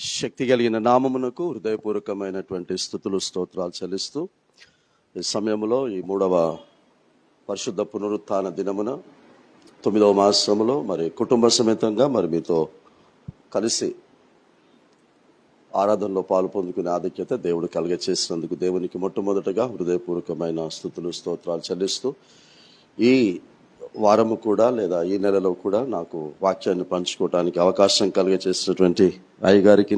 శక్తి కలిగిన నామమునకు హృదయపూర్వకమైనటువంటి స్తుతులు స్తోత్రాలు చెల్లిస్తూ ఈ సమయంలో ఈ 3వ పరిశుద్ధ పునరుత్థాన దినమున 9వ మాసములో మరి కుటుంబ సమేతంగా మరి మీతో కలిసి ఆరాధనలో పాలు పొందుకునే ఆధిక్యత దేవుడు కలుగచేసినందుకు దేవునికి మొట్టమొదటగా హృదయపూర్వకమైన స్తుతులు స్తోత్రాలు చెల్లిస్తూ ఈ వారము కూడా లేదా ఈ నెలలో కూడా నాకు వాక్యాన్ని పంచుకోవడానికి అవకాశం కలిగచేసినటువంటి అయ్యగారికి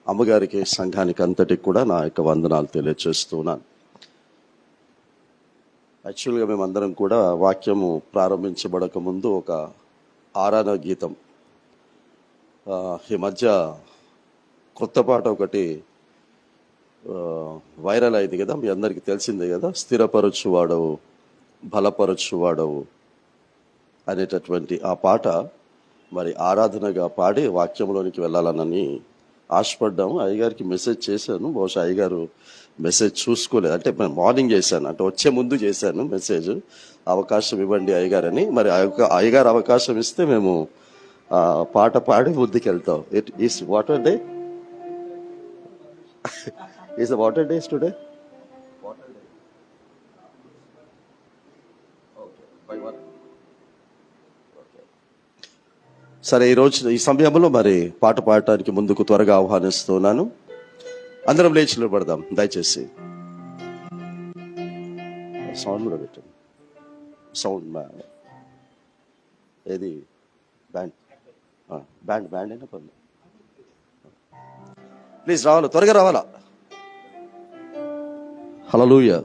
అమ్మగారికి సంఘానికి అంతటికి కూడా నా యొక్క వందనాలు తెలియజేస్తున్నాను. యాక్చువల్గా మేమందరం కూడా వాక్యము ప్రారంభించబడక ముందు ఒక ఆరాధన గీతం ఈ మధ్య కొత్త పాట ఒకటి వైరల్ అయింది కదా, మీ అందరికీ తెలిసిందే కదా, స్థిరపరచువాడవు బలపరచువాడవు అనేటటువంటి ఆ పాట మరి ఆరాధనగా పాడి వాక్యంలోనికి వెళ్ళాలనని ఆశపడ్డాము. అయ్యగారికి మెసేజ్ చేశాను, బహుశా అయ్యగారు మెసేజ్ చూసుకోలేదు, అంటే నేను మార్నింగ్ చేశాను, అంటే వచ్చే ముందు చేశాను మెసేజ్, అవకాశం ఇవ్వండి అయ్యగారని. మరి అయ్యగారు అవకాశం ఇస్తే మేము పాట పాడి ముందుకెళ్తాం. It is water day, is water days today. సరే, ఈ సమయంలో మరి పాట పాడటానికి ముందుకు త్వరగా ఆహ్వానిస్తున్నాను. అందరం లేచి నిలబడదాం దయచేసి. సౌండ్ కూడా పెట్టండి, సౌండ్ ఏది బ్యాండ్ బ్యాండ్ బ్యాండ్ అయినా పర్లేదు, ప్లీజ్ రావాలి, త్వరగా రావాలా. హల్లెలూయా.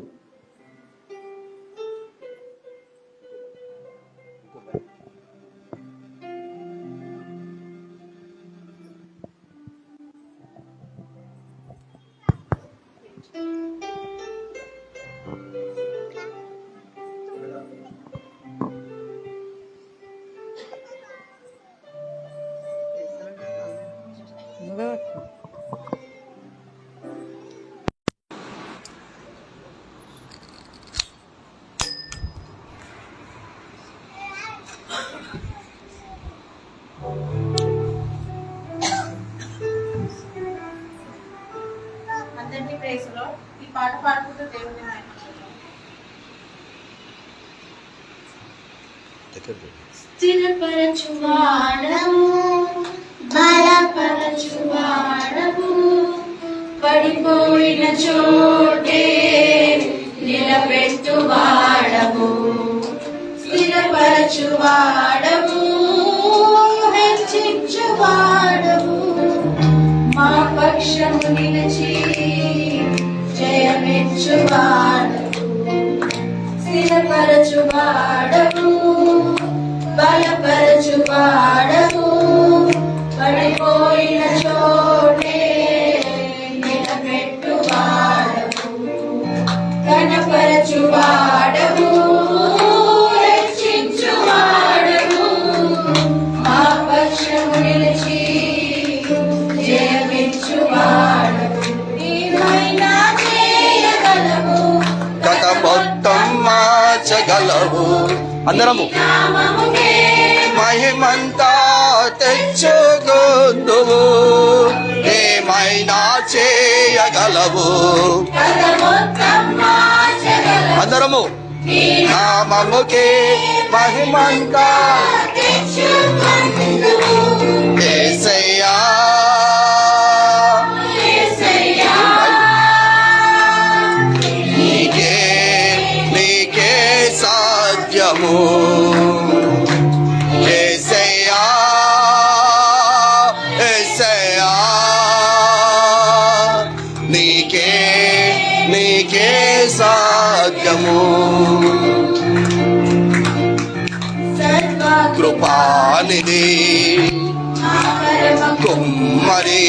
అందరినీ ప్రైజ్ లార్డ్. ఈ పాట పాడుకుంటూ దేవుని స్థిరపరచువాడవు బలపరచువాడవు, పడిపోయిన చోటే నిలబెట్టువాడవు, స్థిరపరచువాడవు హెచ్చించువాడవు, మా పక్షము నిలిచి జయమిచ్చువాడవు, స్థిరపరచువాడవు బలపరచువాడవు, పడిపోయిన చోటే నిలబెట్టువాడవు, కనపరచువాడవు రక్షించువాడవు, మా పక్షము నిలిచి జయమిచ్చువాడవు, నీవైనా చేయగలవు కథ మొత్తం మార్చగలవు, అందరము మహిమంతా తెచ్చుకుందువు, ఏమైనా చేయగలవు, అందరము నామముకే మహిమంతా యేసయ్యా నీకే సాధ్యము, యేసయ్యా యేసయ్యా నీకే సాధ్యము, కృపానిధి కుమ్మరి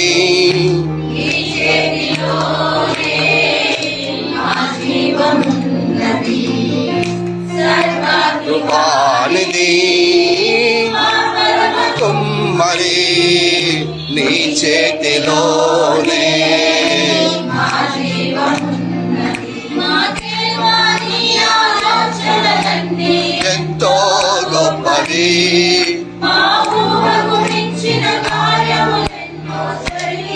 కృపానిధి కుమ్మరి, నీ చేతిలోనే ఎంతో గొప్పది, మా ఊహకు మించిన కార్యములెన్నో జరిగి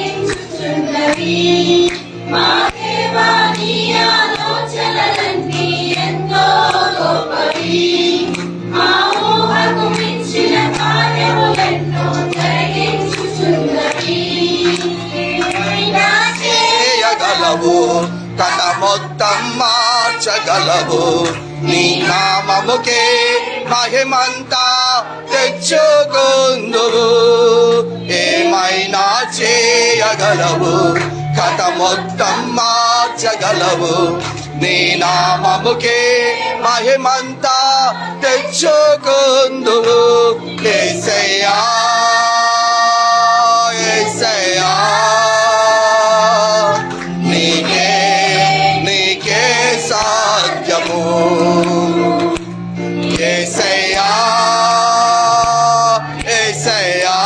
మొత్తం మార్చగలవు. నీ నామముకే మహిమంతా తెచ్చుకుందువు. ఏమైనా చేయగలవు, కథ మొత్తం మార్చగలవు. నీ నామముకే మహిమంతా తెచ్చుకుందువు. యేసయ్యా యేసయ్యా నీకే నీకే సాధ్యము. యేసయ్యా యేసయ్యా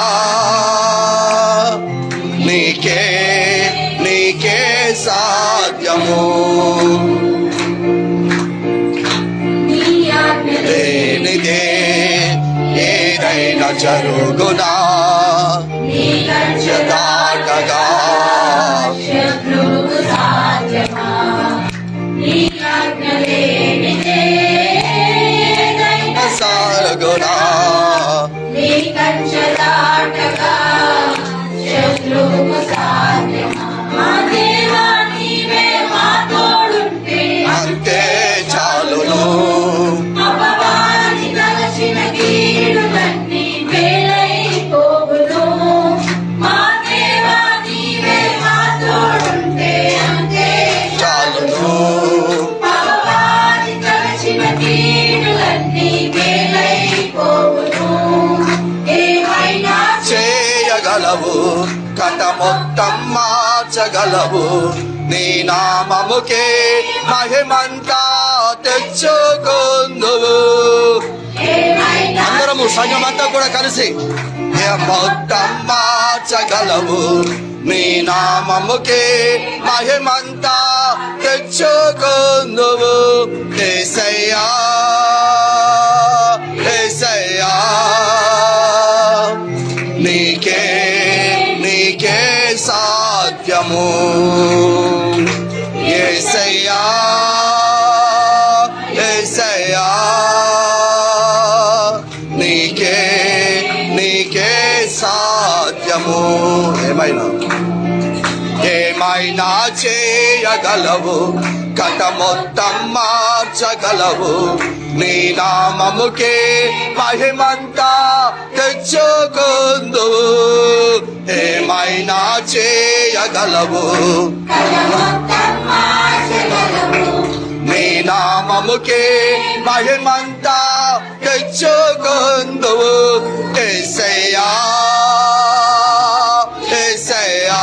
నీకే నీకే సాధ్యము. లేనిదే ఏదైనా జరుగునా దాటగా శత్రువుకు సాధ్యమా? నీ ఆజ్ఞ లేనిదే ఏదైనా సాగునా నీ కంచె దాటగా శత్రువుకు సాధ్యమా? మా దేవా నీవే మా తోడుంటే అంతే చాలును. అపవాది తలచిన కీడులన్నీ వేలైపోవును. మా దేవా నీవే మా తోడుంటే అంతే చాలును. అపవాది తలచిన కీడులన్నీ వేలైపోవును. ఏమైనా చేయగలవు, కథ మొత్తం మార్చగలవు. నీ నామముకే మహిమంతా తెచ్చుకుందువు. ఏమైనా అందరము సంఘమంతా కూడా కలిసి మొత్తం మార్చగలవు. నీ నామముకే మహిమంతా తెచ్చుకుందువు. యేసయ్యా యేసయ్యా నీకే నీకే సాధ్యము. యేసయ్యా యేసయ్యా నీకే నీకే సాధ్యము. ఏమైనా ఏమైనా చేయగలవు, కథ మొత్తం మార్చగలవు. నీ నామముకే మహిమంతా తెచ్చుకుందువు. ఏమైనా చేయగలవు, మొత్తం మార్చగలవు. నీ నామముకే మహిమంతా తెచ్చుకుందువు. యేసయ్యా యేసయ్యా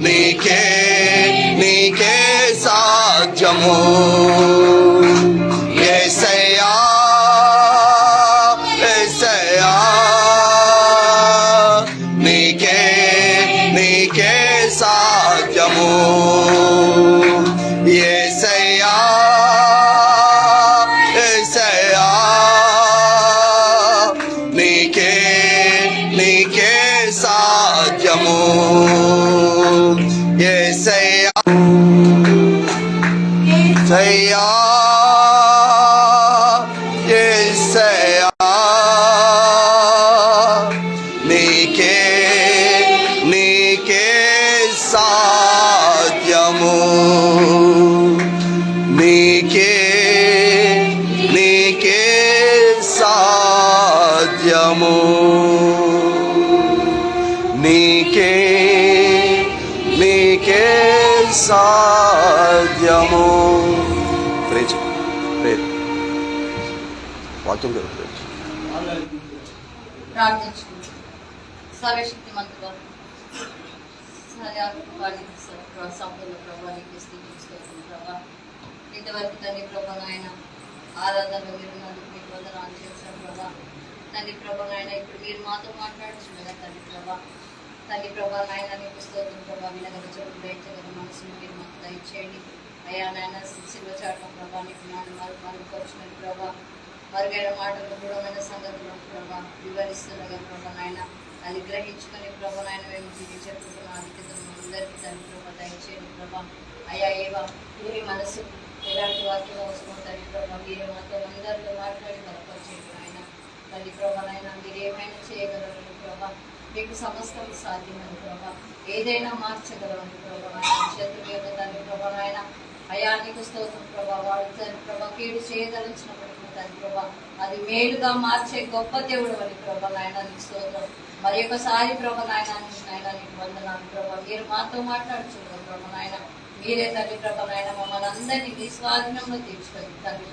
నీకే నీకే సాధ్యము. యేసయ్యా యేసయ్యా నీకే నీకే సాధ్యము. యేసయ్యా యేసయ్యా నీకే నీకే సాధ్యము. యేసయ్యా యేసయ్యా యేసయ్యా నీకే నీకే సాధ్యము. నీకే నీకే సాధ్యము. నీకే నీకే సాధ్యము. ప్రేజ్ ప్రేజ్ వాక్యం కదా ప్రేజ్. ప్రార్థించుకుంటాం. సర్వశక్తి మంతుగా సంపూర్ణ ప్రభావానికి స్థితిస్తుంది ప్రభా. ఇంతవరకు తండ్రి ప్రభా నాయన ఆరాధనలో మీరు నందుకు మీకు వందనాలు చేశారు ప్రభా. తండ్రి ప్రభా నాయన ఇప్పుడు మీరు మాతో మాట్లాడుచున్నదా తండ్రి ప్రభా. తండ్రి ప్రభా నాయన నీకు స్తోత్రం ప్రభా. వినగల చెడు గ్రహించగల మనసును మీరు మాకు దయచేయండి అయ్యా. నాయన శిల్వ చాటం ప్రభా నీకు నాన్న మరుగుపరుచున్నది ప్రభా. మరుగైన మాటలు దృఢమైన సంగతులు ప్రభా వివరిస్తుండగా ప్రభా నాయన అది గ్రహించుకొని ప్రభా నాయన మేము జీవించుకుంటున్న ఆధిక్యతను అందరికీ తండ్రి ప్రభా దయచేయండి ప్రభా. అయ్యా ఏవా మీరే మనసు ఎలాంటి వాక్యం అవసరం తండ్రి ప్రభా. మీరే మాతో అందరితో మాట్లాడి బలపరిచేయండి ఆయన తండ్రి ప్రభా నాయన మీరు ఏమైనా చేయగలరు ప్రభా. ప్రభా. మీకు సమస్తం సాధ్యమని ప్రభా. ఏదైనా మార్చగలవని ప్రభా. ఆయన శత్రువు యొక్క తండ్రి ప్రభా ఆయన అయా నీకు స్తోత్రం ప్రభా. వాడు తండ్రి ప్రభా కీడు చేయదలిచినప్పటికీ తండ్రి ప్రభా అది మేలుగా మార్చే గొప్ప దేవుడు అని ప్రభా నాయన నీకు స్తోత్రం. మరి ఒకసారి ప్రభా నాయన నీకు వందనాలు ప్రభా. మీరు మాతో మాట్లాడుచున్నారు ప్రభా నాయన. మీరే తండ్రి ప్రభా నాయన మమ్మల్ని అందరినీ మీ స్వాధీనంలో తీర్చుకొని తండ్రి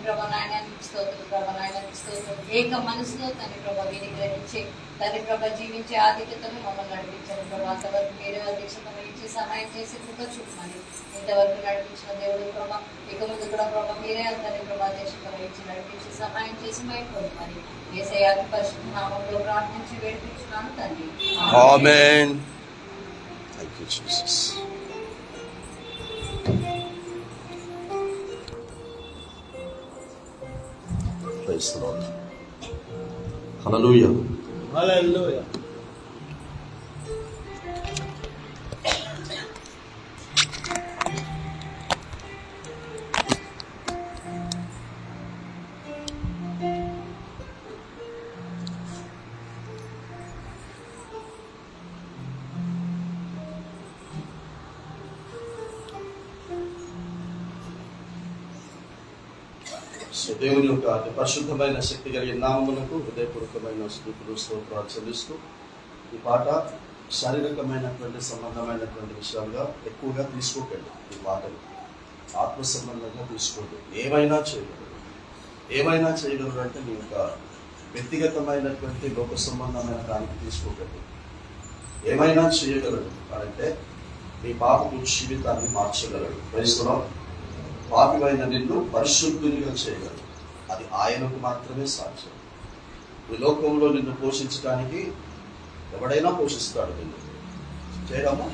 ప్రభా నాయన నీకు స్తోత్రం ప్రభా నాయన నీకు స్తోత్రం. ఏక మనసులో తండ్రి ప్రభా వీరిని గ్రహించి తండ్రి ప్రభా జీవించే ఆధిక్యతను మమ్మల్ని నడిపించండి ప్రభా. అంతవరకు మీరే అధ్యక్షతను ఇచ్చి సహాయం చేసి కృప చూపమని ఇంతవరకు నడిపించిన దేవుడు ప్రభా. ఇక ముందు కూడా ప్రభా మీరే తండ్రి ప్రభా అధ్యక్షతను ఇచ్చి నడిపించి సహాయం చేసి మైపోయి యేసయ్య పరిశుద్ధ నామములో ప్రార్థించి వేడుకుంటున్నాను తండ్రి. Amen. Thank you Jesus. Praise the Lord. Hallelujah. Hallelujah. దేవుని యొక్క అతి పరిశుద్ధమైన శక్తి కలిగిన నామమునకు హృదయపూర్వకమైన స్తుతులు స్తోత్రాలు చెల్లిస్తూ ఈ పాట శారీరకమైనటువంటి సంబంధమైనటువంటి విషయాలుగా ఎక్కువగా తీసుకోకండి. ఈ పాటలు ఆత్మ సంబంధంగా తీసుకోండి. ఏమైనా చేయగలరు అంటే మీ యొక్క వ్యక్తిగతమైనటువంటి లోక సంబంధమైన దానికి తీసుకోకండి. ఏమైనా చేయగలడు అంటే మీ పాపపు జీవితాన్ని మార్చగలడు. క్రైస్తవం పాపివైన నిన్ను పరిశుద్ధునిగా చేయగలడు. అది ఆయనకు మాత్రమే సాధ్యం. ఈ లోకంలో నిన్ను పోషించడానికి ఎవడైనా పోషిస్తాడు. నిన్ను చేయడమా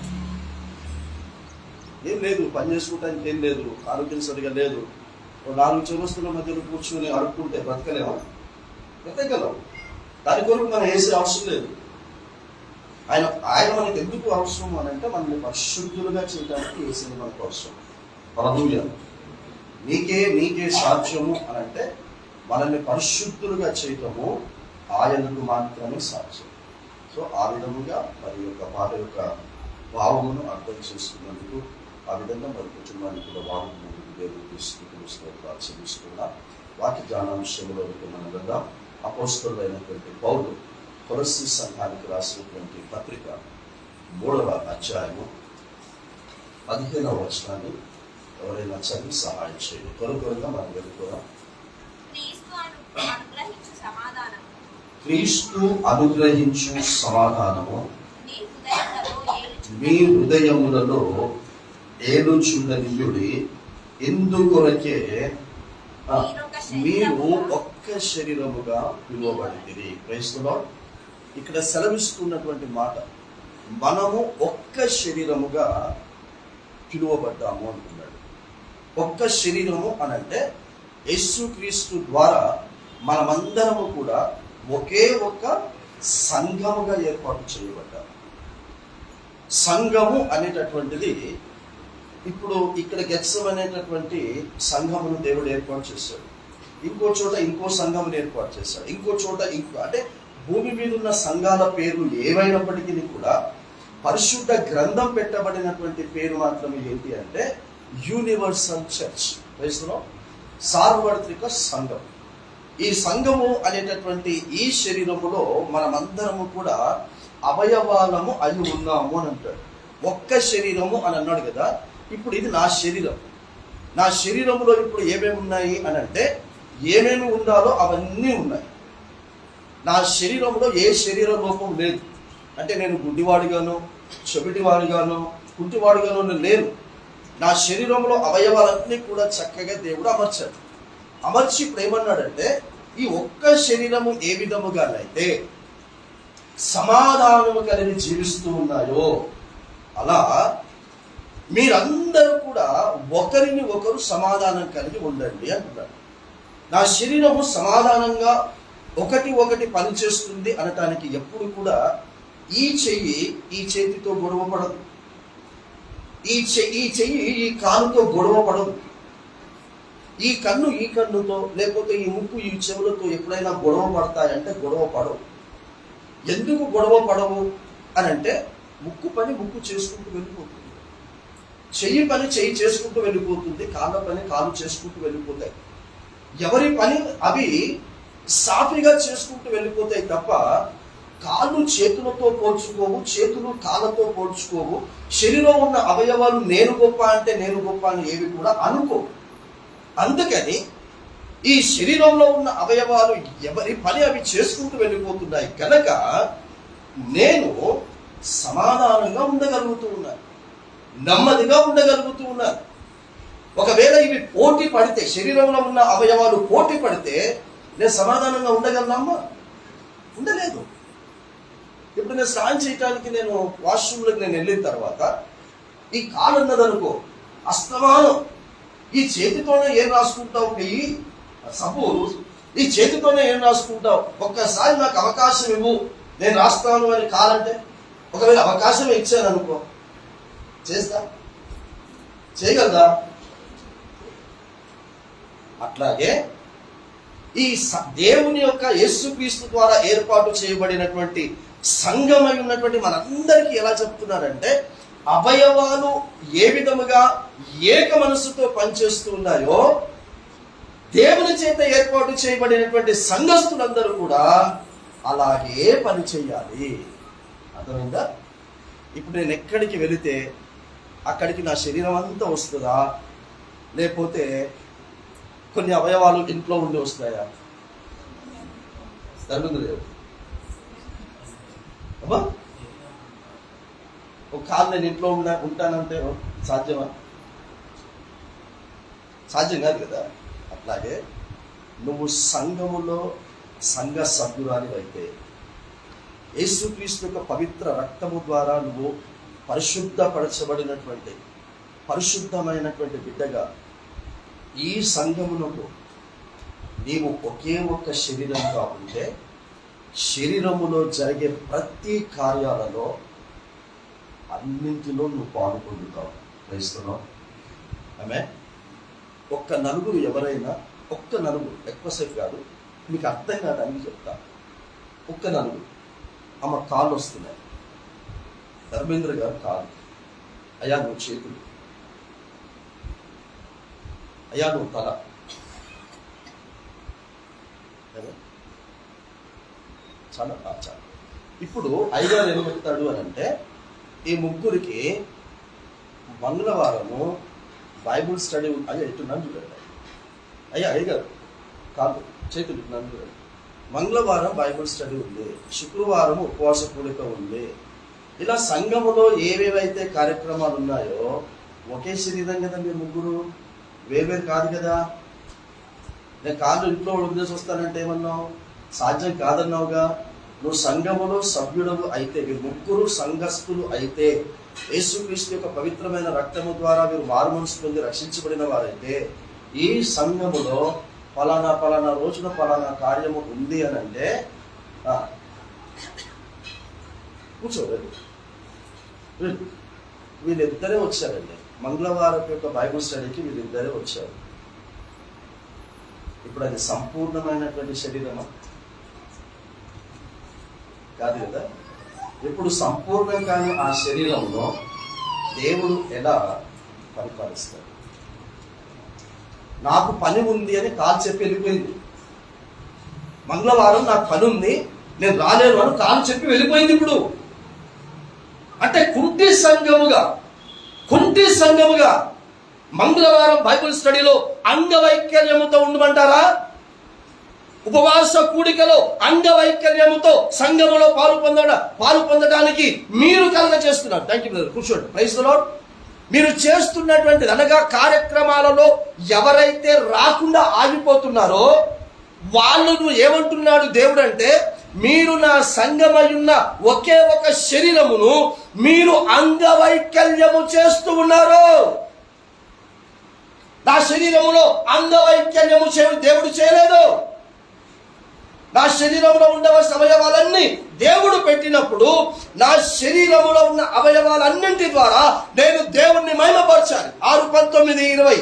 ఏం లేదు, పని చేసుకోవడానికి ఏం లేదు, ఆరోగ్యం సరిగా లేదు, 4 చౌరస్తుల మధ్యలో కూర్చొని అడుక్కుంటే బ్రతకలేమా? బ్రతకగలవు. దాని కొరకు మనం వేసే అవసరం లేదు. ఆయన మనకి ఎందుకు అవసరం అని అంటే మనల్ని పరిశుద్ధులుగా చేయడానికి వేసింది మనకు అవసరం. హల్లెలూయా. నీకే సాధ్యము అని అంటే మనల్ని పరిశుద్ధులుగా చేయటము ఆయనకు మాత్రమే సాధ్యం. సో ఆ విధముగా మరి యొక్క పాట యొక్క భావమును అర్థం చేసుకున్నందుకు ఆ విధంగా మరి కుటుంబానికి కూడా వాడుకున్నందుకు దేవుడికి స్తుతులు స్తోత్రాలు చెల్లిస్తున్నా. వాక్య జ్ఞానాంశంలో మనం కదా అపోస్తలుడైనటువంటి పౌలు కొలస్సీ సంఘానికి రాసినటువంటి పత్రిక 3వ అధ్యాయము 15వ వచనాన్ని ఎవరైనా చదివి సహాయం చేయండి. త్వరగా మనం వెళ్ళిపోదాం. క్రీస్తు అనుగ్రహించు సమాధానము మీ హృదయములలో ఏలుచుండనియుడి. ఎందుకొరకే మీరు ఒక్క శరీరముగా పిలువబడింది. Praise the Lord. ఇక్కడ సెలవిస్తున్నటువంటి మాట, మనము ఒక్క శరీరముగా పిలువబడ్డాము అంటున్నాడు. ఒక్క శరీరము అనంటే యేసుక్రీస్తు ద్వారా మనమందరము కూడా ఒకే ఒక్క సంఘముగా ఏర్పాటు చేయబడ్డాము. సంఘము అనేటటువంటిది ఇప్పుడు ఇక్కడ గెత్సెమనే అనేటటువంటి సంఘమును దేవుడు ఏర్పాటు చేశాడు. ఇంకో చోట ఇంకో సంఘమును ఏర్పాటు చేశాడు. ఇంకో చోట అంటే భూమి మీద ఉన్న సంఘాల పేర్లు ఏవైనప్పటికీ కూడా పరిశుద్ధ గ్రంథం పెట్టబడినటువంటి పేరు మాత్రమే ఏంటి అంటే యూనివర్సల్ చర్చ్. సార్వత్రిక సంఘం. ఈ సంఘము అనేటటువంటి ఈ శరీరములో మనమందరము కూడా అవయవాలము అయి ఉన్నాము అని అంటాడు. ఒక్క శరీరము అని అన్నాడు కదా. ఇప్పుడు ఇది నా శరీరం. నా శరీరంలో ఇప్పుడు ఏమేమి ఉన్నాయి అని అంటే ఏమేమి ఉండాలో అవన్నీ ఉన్నాయి. నా శరీరంలో ఏ శరీర లోపం లేదు. అంటే నేను గుడ్డివాడిగాను, చెవిటివాడిగాను, కుంటివాడిగాను లేను. నా శరీరంలో అవయవాలన్నీ కూడా చక్కగా దేవుడు అమర్చాడు. అమర్చి ఇప్పుడు ఏమన్నాడంటే ఈ ఒక్క శరీరము ఏ విధముగానైతే సమాధానము కలిగి జీవిస్తూ ఉన్నాయో అలా మీరందరూ కూడా ఒకరిని ఒకరు సమాధానం కలిగి ఉండండి అంటున్నాడు. నా శరీరము సమాధానంగా ఒకటి పనిచేస్తుంది అనటానికి ఎప్పుడు కూడా ఈ చెయ్యి ఈ చేతితో గొడవ పడదు, ఈ చెయ్యి ఈ కాలుతో గొడవ పడదు, ఈ కన్ను ఈ కన్నుతో లేకపోతే ఈ ముక్కు ఈ చెవులతో ఎప్పుడైనా గొడవ పడతాయంటే గొడవ పడవు. ఎందుకు గొడవ పడవు అని అంటే, ముక్కు పని ముక్కు చేసుకుంటూ వెళ్ళిపోతుంది, చెయ్యి పని చెయ్యి చేసుకుంటూ వెళ్ళిపోతుంది, కాళ్ళ పని కాళ్ళు చేసుకుంటూ వెళ్ళిపోతాయి. ఎవరి పని అవి సాఫీగా చేసుకుంటూ వెళ్ళిపోతాయి తప్ప కాళ్ళు చేతులతో పోల్చుకోవు, చేతులు కాళ్ళతో పోల్చుకోవు. శరీరం ఉన్న అవయవాలు నేను గొప్ప అంటే నేను గొప్ప అని ఏవి కూడా అనుకోవు. అందుకని ఈ శరీరంలో ఉన్న అవయవాలు ఎవరి పని అవి చేసుకుంటూ వెళ్ళిపోతున్నాయి కనుక నేను సమాధానంగా ఉండగలుగుతూ ఉన్నాను, నెమ్మదిగా ఉండగలుగుతూ ఉన్నాను. ఒకవేళ ఇవి పోటీ పడితే, శరీరంలో ఉన్న అవయవాలు పోటీ పడితే నేను సమాధానంగా ఉండగలనమ్మా? ఉండలేదు. ఇప్పుడు నేను స్నానం చేయడానికి నేను వాష్రూమ్లోకి నేను వెళ్ళిన తర్వాత ఈ కాలు ఉన్నదనుకో, అస్తమానం ఈ చేతితోనే ఏం రాసుకుంటావు, పెయ్యి సపోజ్ ఈ చేతితోనే ఏం రాసుకుంటావు, ఒక్కసారి నాకు అవకాశం ఇవ్వు నేను రాస్తాను అని కాలంటే, ఒకవేళ అవకాశం ఇచ్చాను అనుకో, చేస్తా? చేయగలదా? అట్లాగే ఈ దేవుని యొక్క యేసుక్రీస్తు ద్వారా ఏర్పాటు చేయబడినటువంటి సంఘమై ఉన్నటువంటి మనందరికీ ఎలా చెప్తున్నారంటే, అవయవాలు ఏ విధముగా ఏక మనసుతో పనిచేస్తూ ఉన్నాయో దేవుని చేత ఏర్పాటు చేయబడినటువంటి సంఘస్థులందరూ కూడా అలాగే పని చేయాలి. అర్థమైందా? ఇప్పుడు నేను ఎక్కడికి వెళితే అక్కడికి నా శరీరం అంతా వస్తుందా, లేకపోతే కొన్ని అవయవాలు ఇంట్లో ఉండి వస్తాయా? జరుగుతుంది లేదు. అబ్బా, ఒక కాలు నేను ఇంట్లో ఉంటానంటే సాధ్యమా? సాధ్యం కాదు కదా. అట్లాగే నువ్వు సంఘములో సంఘ సభ్యురాలివైతే, యేసుక్రీస్తు యొక్క పవిత్ర రక్తము ద్వారా నువ్వు పరిశుద్ధపరచబడినటువంటి పరిశుద్ధమైనటువంటి బిడ్డగా ఈ సంఘమునకు నీవు ఒకే ఒక్క శరీరంగా ఉంటే, శరీరములో జరిగే ప్రతి కార్యాలలో అన్నింటిలో నువ్వు పాల్గొంటున్నావు. క్రైస్తవం ఆమె ఒక్క నలుగురు ఎవరైనా, ఒక్క నలుగురు, ఎక్కువసేపు కాదు, మీకు అర్థం కాదని చెప్తా. ఒక్క నలుగురు, ఆమె కాళ్ళు వస్తున్నాయి, ధర్మేంద్ర గారు కాళ్ళు, అయ్యా నువ్వు చేతులు, అయ్యా నువ్వు తల, చాలా చాలా. ఇప్పుడు అయ్యగారు ఏం చెప్తాడు అని అంటే, ఈ ముగ్గురికి మంగళవారము బైబుల్ స్టడీ అయ్యా ఎట్టున్నాను చూడండి, అయ్యా అయ్యగారు కాదు చేతులు నన్ను చూడండి. మంగళవారం బైబుల్ స్టడీ ఉంది, శుక్రవారం ఉపవాస కూడిక ఉంది. ఇలా సంఘములో ఏవేవైతే కార్యక్రమాలు ఉన్నాయో ఒకే శరీరం కదా మీరు ముగ్గురు, వేవేరు కాదు కదా. నేను కాళ్ళు ఇంట్లో వదిలేసి వస్తానంటే ఏమన్నావు? సాధ్యం కాదన్నావుగా. నువ్వు సంఘములో సభ్యుడవు అయితే, మీరు ముగ్గురు సంఘస్థులు అయితే, యేసుక్రీస్తు యొక్క పవిత్రమైన రక్తము ద్వారా మీరు మారు మనసు పొంది రక్షించబడిన వారైతే, ఈ సంఘములో పలానా పలానా రోజున పలానా కార్యము ఉంది అని అంటే కూర్చోలేదు. వీళ్ళిద్దరే వచ్చారండి మంగళవారం యొక్క బైబుల్ స్టడీకి, వీళ్ళిద్దరే వచ్చారు. ఇప్పుడు అది సంపూర్ణమైనటువంటి శరీరమా? కాదు కదా. ఇప్పుడు సంపూర్ణం కాని ఆ శరీరంలో దేవుడు ఎలా పరిపాలిస్తాడు? నాకు పని ఉంది అని కాలు చెప్పి వెళ్ళిపోయింది. మంగళవారం నాకు పని ఉంది నేను రాలేను అని కాలు చెప్పి వెళ్ళిపోయింది. ఇప్పుడు అంటే కుంటి సంఘముగా మంగళవారం బైబిల్ స్టడీలో అంగవైకల్యముతో ఉండమంటారా? ఉపవాస కూడికలో అంగవైకల్యముతో సంఘములో పాలు పొందడానికి మీరు కలగ చేస్తున్నారు. థ్యాంక్ యూ బ్రదర్, కూర్చోండి. Praise the Lord. మీరు చేస్తున్నటువంటి అనగా కార్యక్రమాలలో ఎవరైతే రాకుండా ఆగిపోతున్నారో వాళ్ళను ఏమంటున్నాడు దేవుడు అంటే, మీరు నా సంఘమై ఉన్న ఒకే ఒక శరీరమును మీరు అంగవైకల్యము చేస్తూ ఉన్నారు. నా శరీరములో అంగవైకల్యము దేవుడు చేయలేదు. నా శరీరంలో ఉండవలసిన అవయవాలన్నీ దేవుడు పెట్టినప్పుడు నా శరీరంలో ఉన్న అవయవాలన్నింటి ద్వారా నేను దేవుణ్ణి మహిమపరచాలి. 6:19-20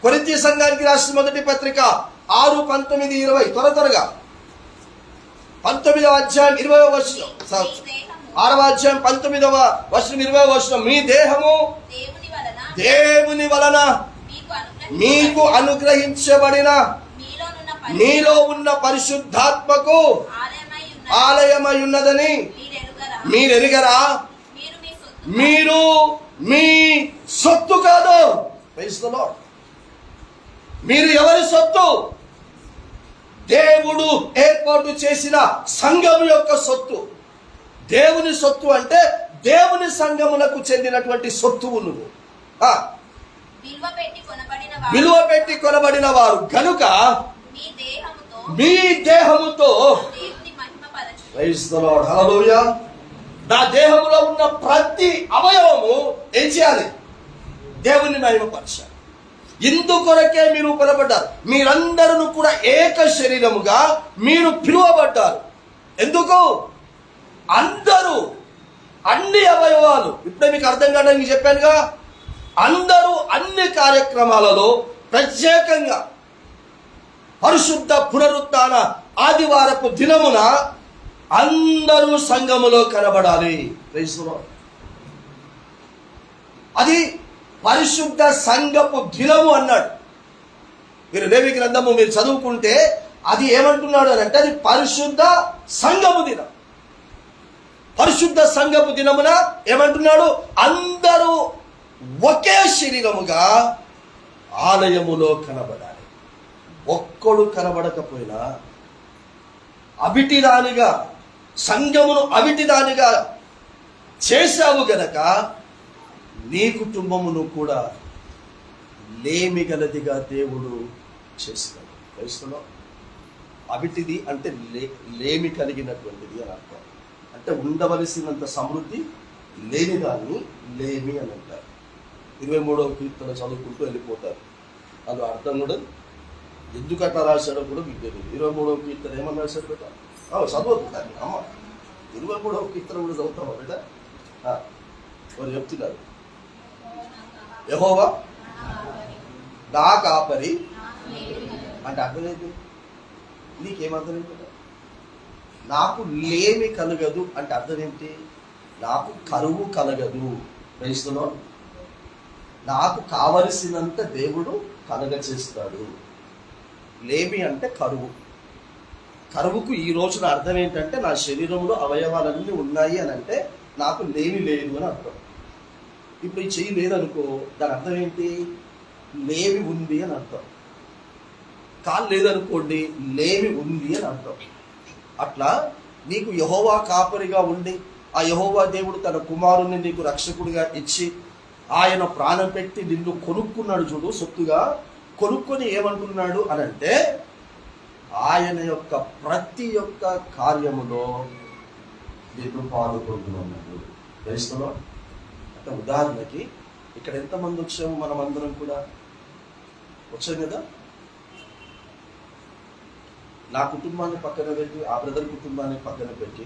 కొరింథీ సంఘానికి రాసిన మొదటి పత్రిక 6:19-20 త్వరగా 19వ అధ్యాయం 20వ వచనం, 6వ అధ్యాయం 19వ వచనం 20వ వచనం, మీ దేహము దేవుని వలన మీకు అనుగ్రహించబడిన మీలో ఉన్న పరిశుద్ధాత్మకు ఆలయమై ఉన్నదని మీరెరుగరా? మీరు మీ సొత్తు కాదు. Praise the Lord. మీరు ఎవరి సొత్తు? దేవుడు ఏర్పాటు చేసిన సంఘం యొక్క సొత్తు. దేవుని సొత్తు అంటే దేవుని సంఘమునకు చెందినటువంటి సొత్తువు నువ్వు. విలువ పెట్టి కొనబడిన వారు కనుక మీ దేహముతో ప్రైజ్ ది లార్డ్, హల్లెలూయా. నా దేహంలో ఉన్న ప్రతి అవయవము ఏం చేయాలి? దేవుని మహిమపరచాలి. ఇందుకొరకే మీరు కొనబడ్డారు. మీరందరూ కూడా ఏక శరీరముగా మీరు పిలువబడ్డారు. ఎందుకు? అందరూ, అన్ని అవయవాలు, ఇప్పుడే మీకు అర్థం కావడానికి చెప్పానుగా, అందరూ అన్ని కార్యక్రమాలలో ప్రత్యేకంగా పరిశుద్ధ పునరుత్థాన ఆదివారపు దినమున అందరూ సంఘములో కనబడాలి. Praise the Lord. అది పరిశుద్ధ సంఘపు దినము అన్నాడు. మీరు లేవి గ్రంథము మీరు చదువుకుంటే అది ఏమంటున్నాడు అని అంటే అది పరిశుద్ధ సంఘము దినం. పరిశుద్ధ సంఘపు దినమున ఏమంటున్నాడు? అందరూ ఒకే శరీరముగా ఆలయములో కనబడాలి. ఒక్కడు కనబడకపోయినా అవిటిదానిగా, సంఘమును అవిటిదానిగా చేశావు గనక నీ కుటుంబమును కూడా లేమి గలదిగా దేవుడు చేస్తాడు. క్రైస్తవులో అవిటిది అంటే లేమి కలిగినటువంటిది అని అర్థం. అంటే ఉండవలసినంత సమృద్ధి లేని దాన్ని లేమి అని అంటారు. 23వ కీర్తన చదువుకుంటూ వెళ్ళిపోతారు. అది అర్థం కూడా ఎందుకట్లా రాశాడో కూడా మీకు తెలియదు. 23వ కీర్తన ఏమన్నా రాశాడు బిడ్డ? చదువుతాను అమ్మ. 23వ కీర్తన కూడా చదువుతామా బిడ్డ? వారు చెప్తున్నారు, యెహోవా నా కాపరి అంటే అర్థమైంది. నీకేమర్థమైంది? నాకు లేమి కలగదు అంటే అర్థం ఏంటి? నాకు కరువు కలగదు. Praise the Lord. నాకు కావలసినంత దేవుడు కలగ చేస్తాడు. లేమి అంటే కరువు. కరువుకు ఈ రోజున అర్థం ఏంటంటే నా శరీరంలో అవయవాలన్నీ ఉన్నాయి అని అంటే నాకు లేమి లేదు అని అర్థం. ఇప్పుడు ఈ చెయ్యి లేదనుకో, దాని అర్థం ఏంటి? లేమి ఉంది అని అర్థం. కాలు లేదనుకోండి, లేమి ఉంది అని అర్థం. అట్లా నీకు యెహోవా కాపరిగా ఉండి ఆ యెహోవా దేవుడు తన కుమారుని నీకు రక్షకుడిగా ఇచ్చి ఆయన ప్రాణం పెట్టి నిన్ను కొనుక్కున్నాడు చూడు, సొత్తుగా కొనుక్కొని ఏమంటున్నాడు అని అంటే ఆయన యొక్క ప్రతి ఒక్క కార్యములో నిన్ను పాల్గొంటున్నాడు. తెలుసులో అంటే ఉదాహరణకి ఇక్కడ ఎంతమంది వచ్చాము? మనం అందరం కూడా వచ్చాం కదా. నా కుటుంబాన్ని పక్కన పెట్టి, ఆ బ్రదర్ కుటుంబాన్ని పక్కన పెట్టి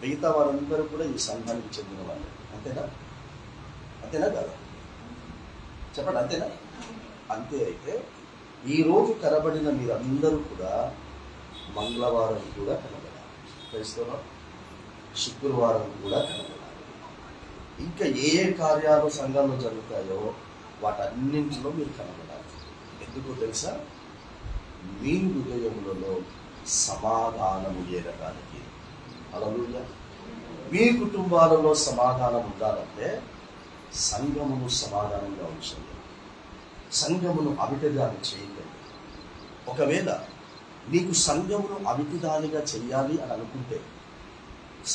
మిగతా వారందరూ కూడా ఈ సంఘానికి చెందిన వాళ్ళు. అంతేనా? అంతేనా కదా? చెప్పండి, అంతేనా? అంతే. అయితే ఈరోజు కనబడిన మీరందరూ కూడా మంగళవారం కూడా కనబడాలి, క్రైస్తవం శుక్రవారం కూడా కనబడాలి. ఇంకా ఏ ఏ కార్యాలు సంఘంలో జరుగుతాయో వాటన్నింటిలో మీరు కనబడాలి. ఎందుకో తెలుసా? మీ హృదయములలో సమాధానము ఏరడానికి. హల్లెలూయా. మీ కుటుంబాలలో సమాధానం ఉండాలంటే సంఘమును సమాధానంగా ఉంచండి. సంఘమును అవిటిదాన్ని చేయకండి. ఒకవేళ నీకు సంఘమును అవిటిదానిగా చెయ్యాలి అని అనుకుంటే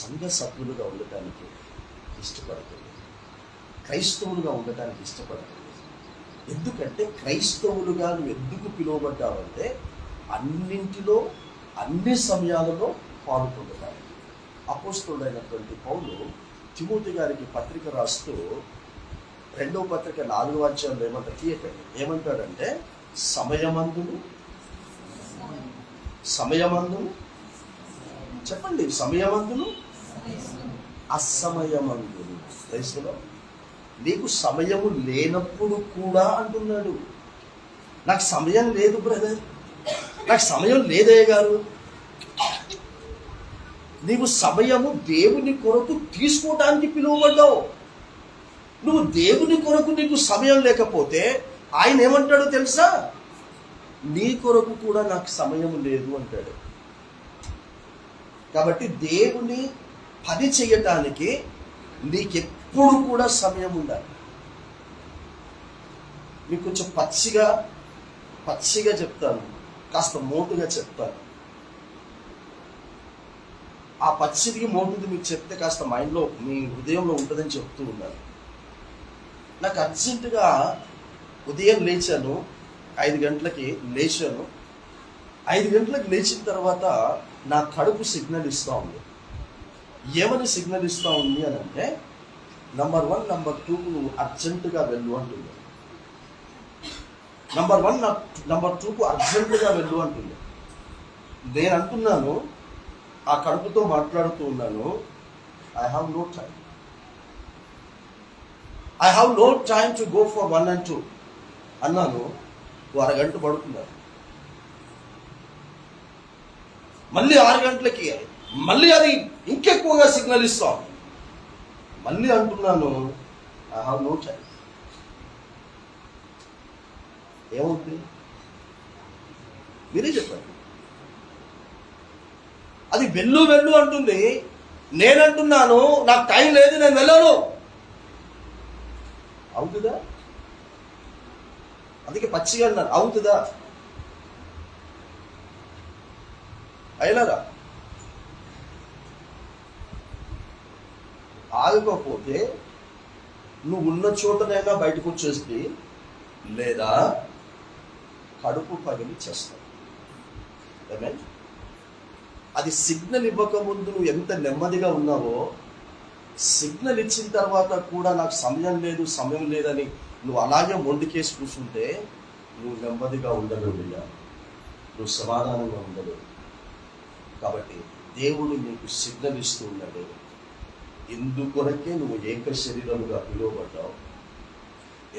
సంఘ సభ్యులుగా ఉండటానికి ఇష్టపడకండి, క్రైస్తవులుగా ఉండటానికి ఇష్టపడకండి. ఎందుకంటే క్రైస్తవులుగా నువ్వు ఎందుకు పిలువబడ్డావంటే అన్నింటిలో అన్ని సమయాలలో పాల్గొంటాడు. అపోస్తలుడైనటువంటి పౌలు తిమోతి గారికి పత్రిక రాస్తూ 2వ పత్రిక 4వ అధ్యాయంలో ఏమంటారు? తీయకండి. ఏమంటాడంటే సమయమందును చెప్పండి, సమయమందును అసమయమందును. క్రైస్తవులో నీకు సమయము లేనప్పుడు కూడా అంటున్నాడు. నాకు సమయం లేదు బ్రదర్, నాకు సమయం లేదయ్య గారు, నీవు సమయము దేవుని కొరకు తీసుకోవడానికి పిలువబడ్డావు. నువ్వు దేవుని కొరకు నీకు సమయం లేకపోతే ఆయన ఏమంటాడో తెలుసా? నీ కొరకు కూడా నాకు సమయం లేదు అంటాడు. కాబట్టి దేవుని పని చేయటానికి నీకెప్పుడు కూడా సమయం ఉండాలి. మీకు కొంచెం పచ్చిగా చెప్తాను, కాస్త మోటుగా చెప్తాను. ఆ పచ్చిది మోటుది మీకు చెప్తే కాస్త మైండ్లో మీ హృదయంలో ఉంటుందని చెప్తూ ఉన్నాను. నాకు అర్జెంటుగా ఉదయం లేచాను, 5 గంటలకి లేచాను. 5 గంటలకు లేచిన తర్వాత నా కడుపు సిగ్నల్ ఇస్తూ ఉంది. ఏమని సిగ్నల్ ఇస్తూ ఉంది అని అంటే, నంబర్ 1, నంబర్ 2 నువ్వు అర్జెంటుగా వెళ్ళు అంటుంది. నంబర్ 1, నంబర్ 2కు అర్జెంటుగా వెళ్ళు అంటుంది. నేను అంటున్నాను, ఆ కడుపుతో మాట్లాడుతూ ఉన్నాను, I have no time. I have no time to go for 1 and 2 అన్నాను. అరగంట పడుతున్నారు. మళ్ళీ 6 గంటలకి మళ్ళీ అది ఇంకెక్కువగా సిగ్నల్ ఇస్తాం. మళ్ళీ అంటున్నాను, ఐ హ్యావ్ నో టైం. ఏమవుతుంది మీరే చెప్పండి. అది వెళ్ళు అంటుంది, నేనంటున్నాను నాకు టైం లేదు, నేను వెళ్ళను. అవుతుందా? అందుకే పచ్చిగా అన్నాను, అవుతుందా? అయినరా? ఆగకపోతే నువ్వు ఉన్న చోటనైనా బయటకు వచ్చేసి, లేదా కడుపు పగిలి చేస్తావు. అది సిగ్నల్ ఇవ్వకముందు నువ్వు ఎంత నెమ్మదిగా ఉన్నావో, సిగ్నల్ ఇచ్చిన తర్వాత కూడా నాకు సమయం లేదని నువ్వు అలాగే మొండికేసి కూర్చుంటే నువ్వు నెమ్మదిగా ఉండలేవు, నువ్వు సమాధానంగా ఉండలేవు. కాబట్టి దేవుడు నీకు సిగ్నల్ ఇస్తూ ఉన్నాడు. ఎందుకొరకే నువ్వు ఏక శరీరముగా పిలువబడ్డావు.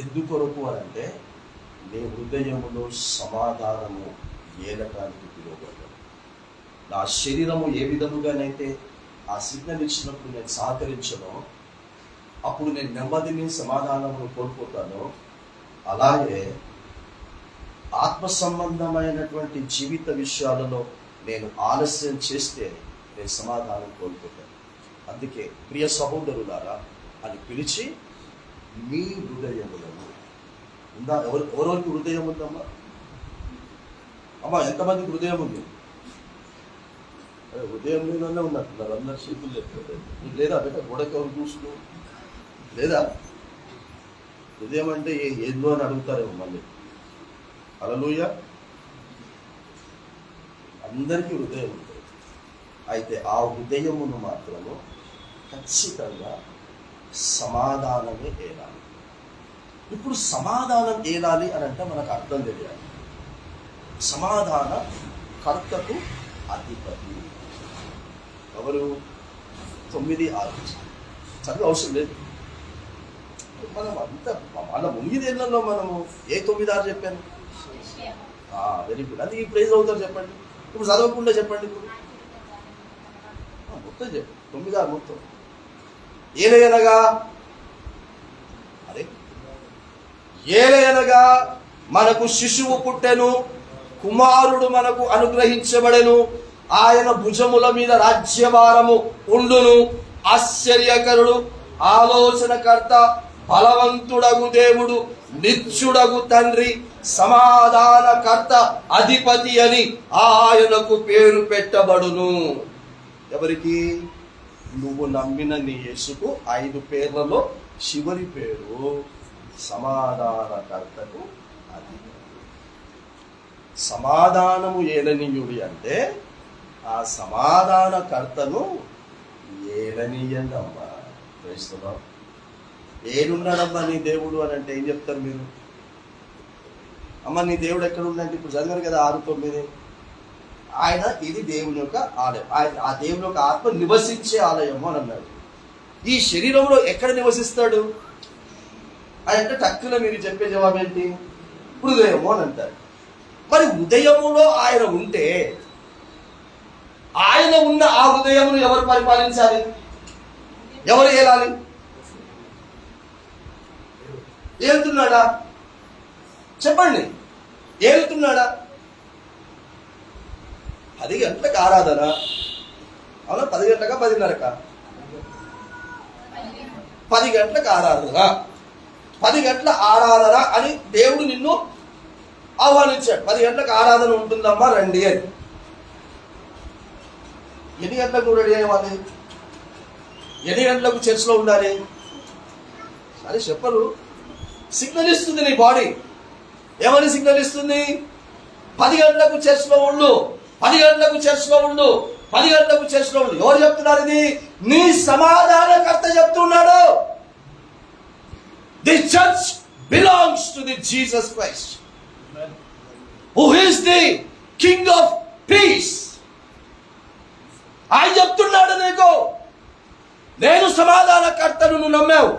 ఎందుకొరకు అని అంటే నీ హృదయములో సమాధానము ఏలటానికి పిలువబడ్డావు. నా శరీరము ఏ విధముగానైతే ఆ సిగ్నల్ ఇచ్చినప్పుడు నేను సహకరించను, అప్పుడు నేను నెమ్మదిని సమాధానమును కోల్పోతాను. అలాగే ఆత్మ సంబంధమైనటువంటి జీవిత విషయాలలో నేను ఆలస్యం చేస్తే నేను సమాధానం కోల్పోతాను. అందుకే ప్రియ సహోదరులారా అని పిలిచి, మీ హృదయములను ఉందా? ఎవరెవరికి హృదయం ఉందమ్మా? అమ్మా ఎంతమందికి హృదయం ఉంది? హృదయం మీదనే ఉన్నట్టున్నారు అందరు శిల్పులు చెప్తారు. లేదా బెట్ట గొడకెవరు చూసుకో లేదా? హృదయం అంటే ఏందో అని అడుగుతారేమో మళ్ళీ. హల్లెలూయా. అందరికీ హృదయం ఉంటుంది. అయితే ఆ హృదయమును మాత్రము ఖచ్చితంగా సమాధానమే ఏలాలి. ఇప్పుడు సమాధానం ఏలాలి అని అంటే మనకు అర్థం తెలియాలి. సమాధాన కర్తకు అధిపతి ఎవరు? 9:6 చదువు అవసరం లేదు. మనం అంత మన మునిగిదేళ్లలో మనము ఏ 9:6 చెప్పాను? Very good. అది ఇప్పుడు ఏది అవుతారు చెప్పండి. ఇప్పుడు చదవకుండా చెప్పండి. ఇప్పుడు మొత్తం చెప్పండి. 9:6 మొత్తం. ఏలయనగా మనకు శిశువు పుట్టెను, కుమారుడు మనకు అనుగ్రహించబడెను, ఆయన భుజముల మీద రాజ్యభారము ఉండును. ఆశ్చర్యకరుడు, ఆలోచనకర్త, బలవంతుడగు దేవుడు, నిత్యుడగు తండ్రి, సమాధానకర్త, అధిపతి అని ఆయనకు పేరు పెట్టబడును. ఎవరికి? నువ్వు నమ్మిన నీ యేసుకు 5 పేర్లలో చివరి పేరు సమాధానకర్తకు అధిపతి. సమాధానము ఏలనీయుడి అంటే ఆ సమాధానకర్తను ఏలనీయండి అమ్మా. క్రైస్తవం ఏడున్నాడమ్మా నీ దేవుడు అని అంటే ఏం చెప్తారు మీరు? అమ్మ నీ దేవుడు ఎక్కడ ఉందంటే ఇప్పుడు చదివారు కదా 6:9. ఆయన ఇది దేవుని యొక్క ఆలయం, ఆ దేవుని యొక్క ఆత్మ నివసించే ఆలయము అని అన్నాడు. ఈ శరీరంలో ఎక్కడ నివసిస్తాడు అని అంటే టక్కున మీరు చెప్పే జవాబు ఏంటి? హృదయము అని అంటారు. మరి హృదయములో ఆయన ఉంటే ఆయన ఉన్న ఆ హృదయమును ఎవరు పరిపాలించాలి? ఎవరు ఏలాలి? ఏలుతున్నాడా? చెప్పండి, ఏలుతున్నాడా? 10 గంటలకు ఆరాధన, అవునా? 10 గంటలకా 10:30కా? 10 గంటలకు ఆరాధన. 10 గంటల ఆరాధన అని దేవుడు నిన్ను ఆహ్వానించాడు. 10 గంటలకు ఆరాధన ఉంటుందమ్మా, రండి అని. ఎన్ని గంటలకు రెడీ అయ్యేవాలి? ఎన్ని గంటలకు చర్చ్లో ఉండాలి? అని చెప్పరు. సిగ్నల్ ఇస్తుంది నీ బాడీ. ఏమని సిగ్నల్ ఇస్తుంది? 10 గంటలకు చర్చ్లో ఉండు, 10 గంటలకు చర్చ్లో ఉండు, 10 గంటలకు చర్చ్లో ఉండు. ఎవరు చెప్తున్నారు ఇది? నీ సమాధానకర్త చెప్తున్నాడు. The church belongs to the Jesus Christ, who is the king of peace. ఆయన చెప్తున్నాడు నీకు, నేను సమాధానకర్తను. నువ్వు నమ్మావు.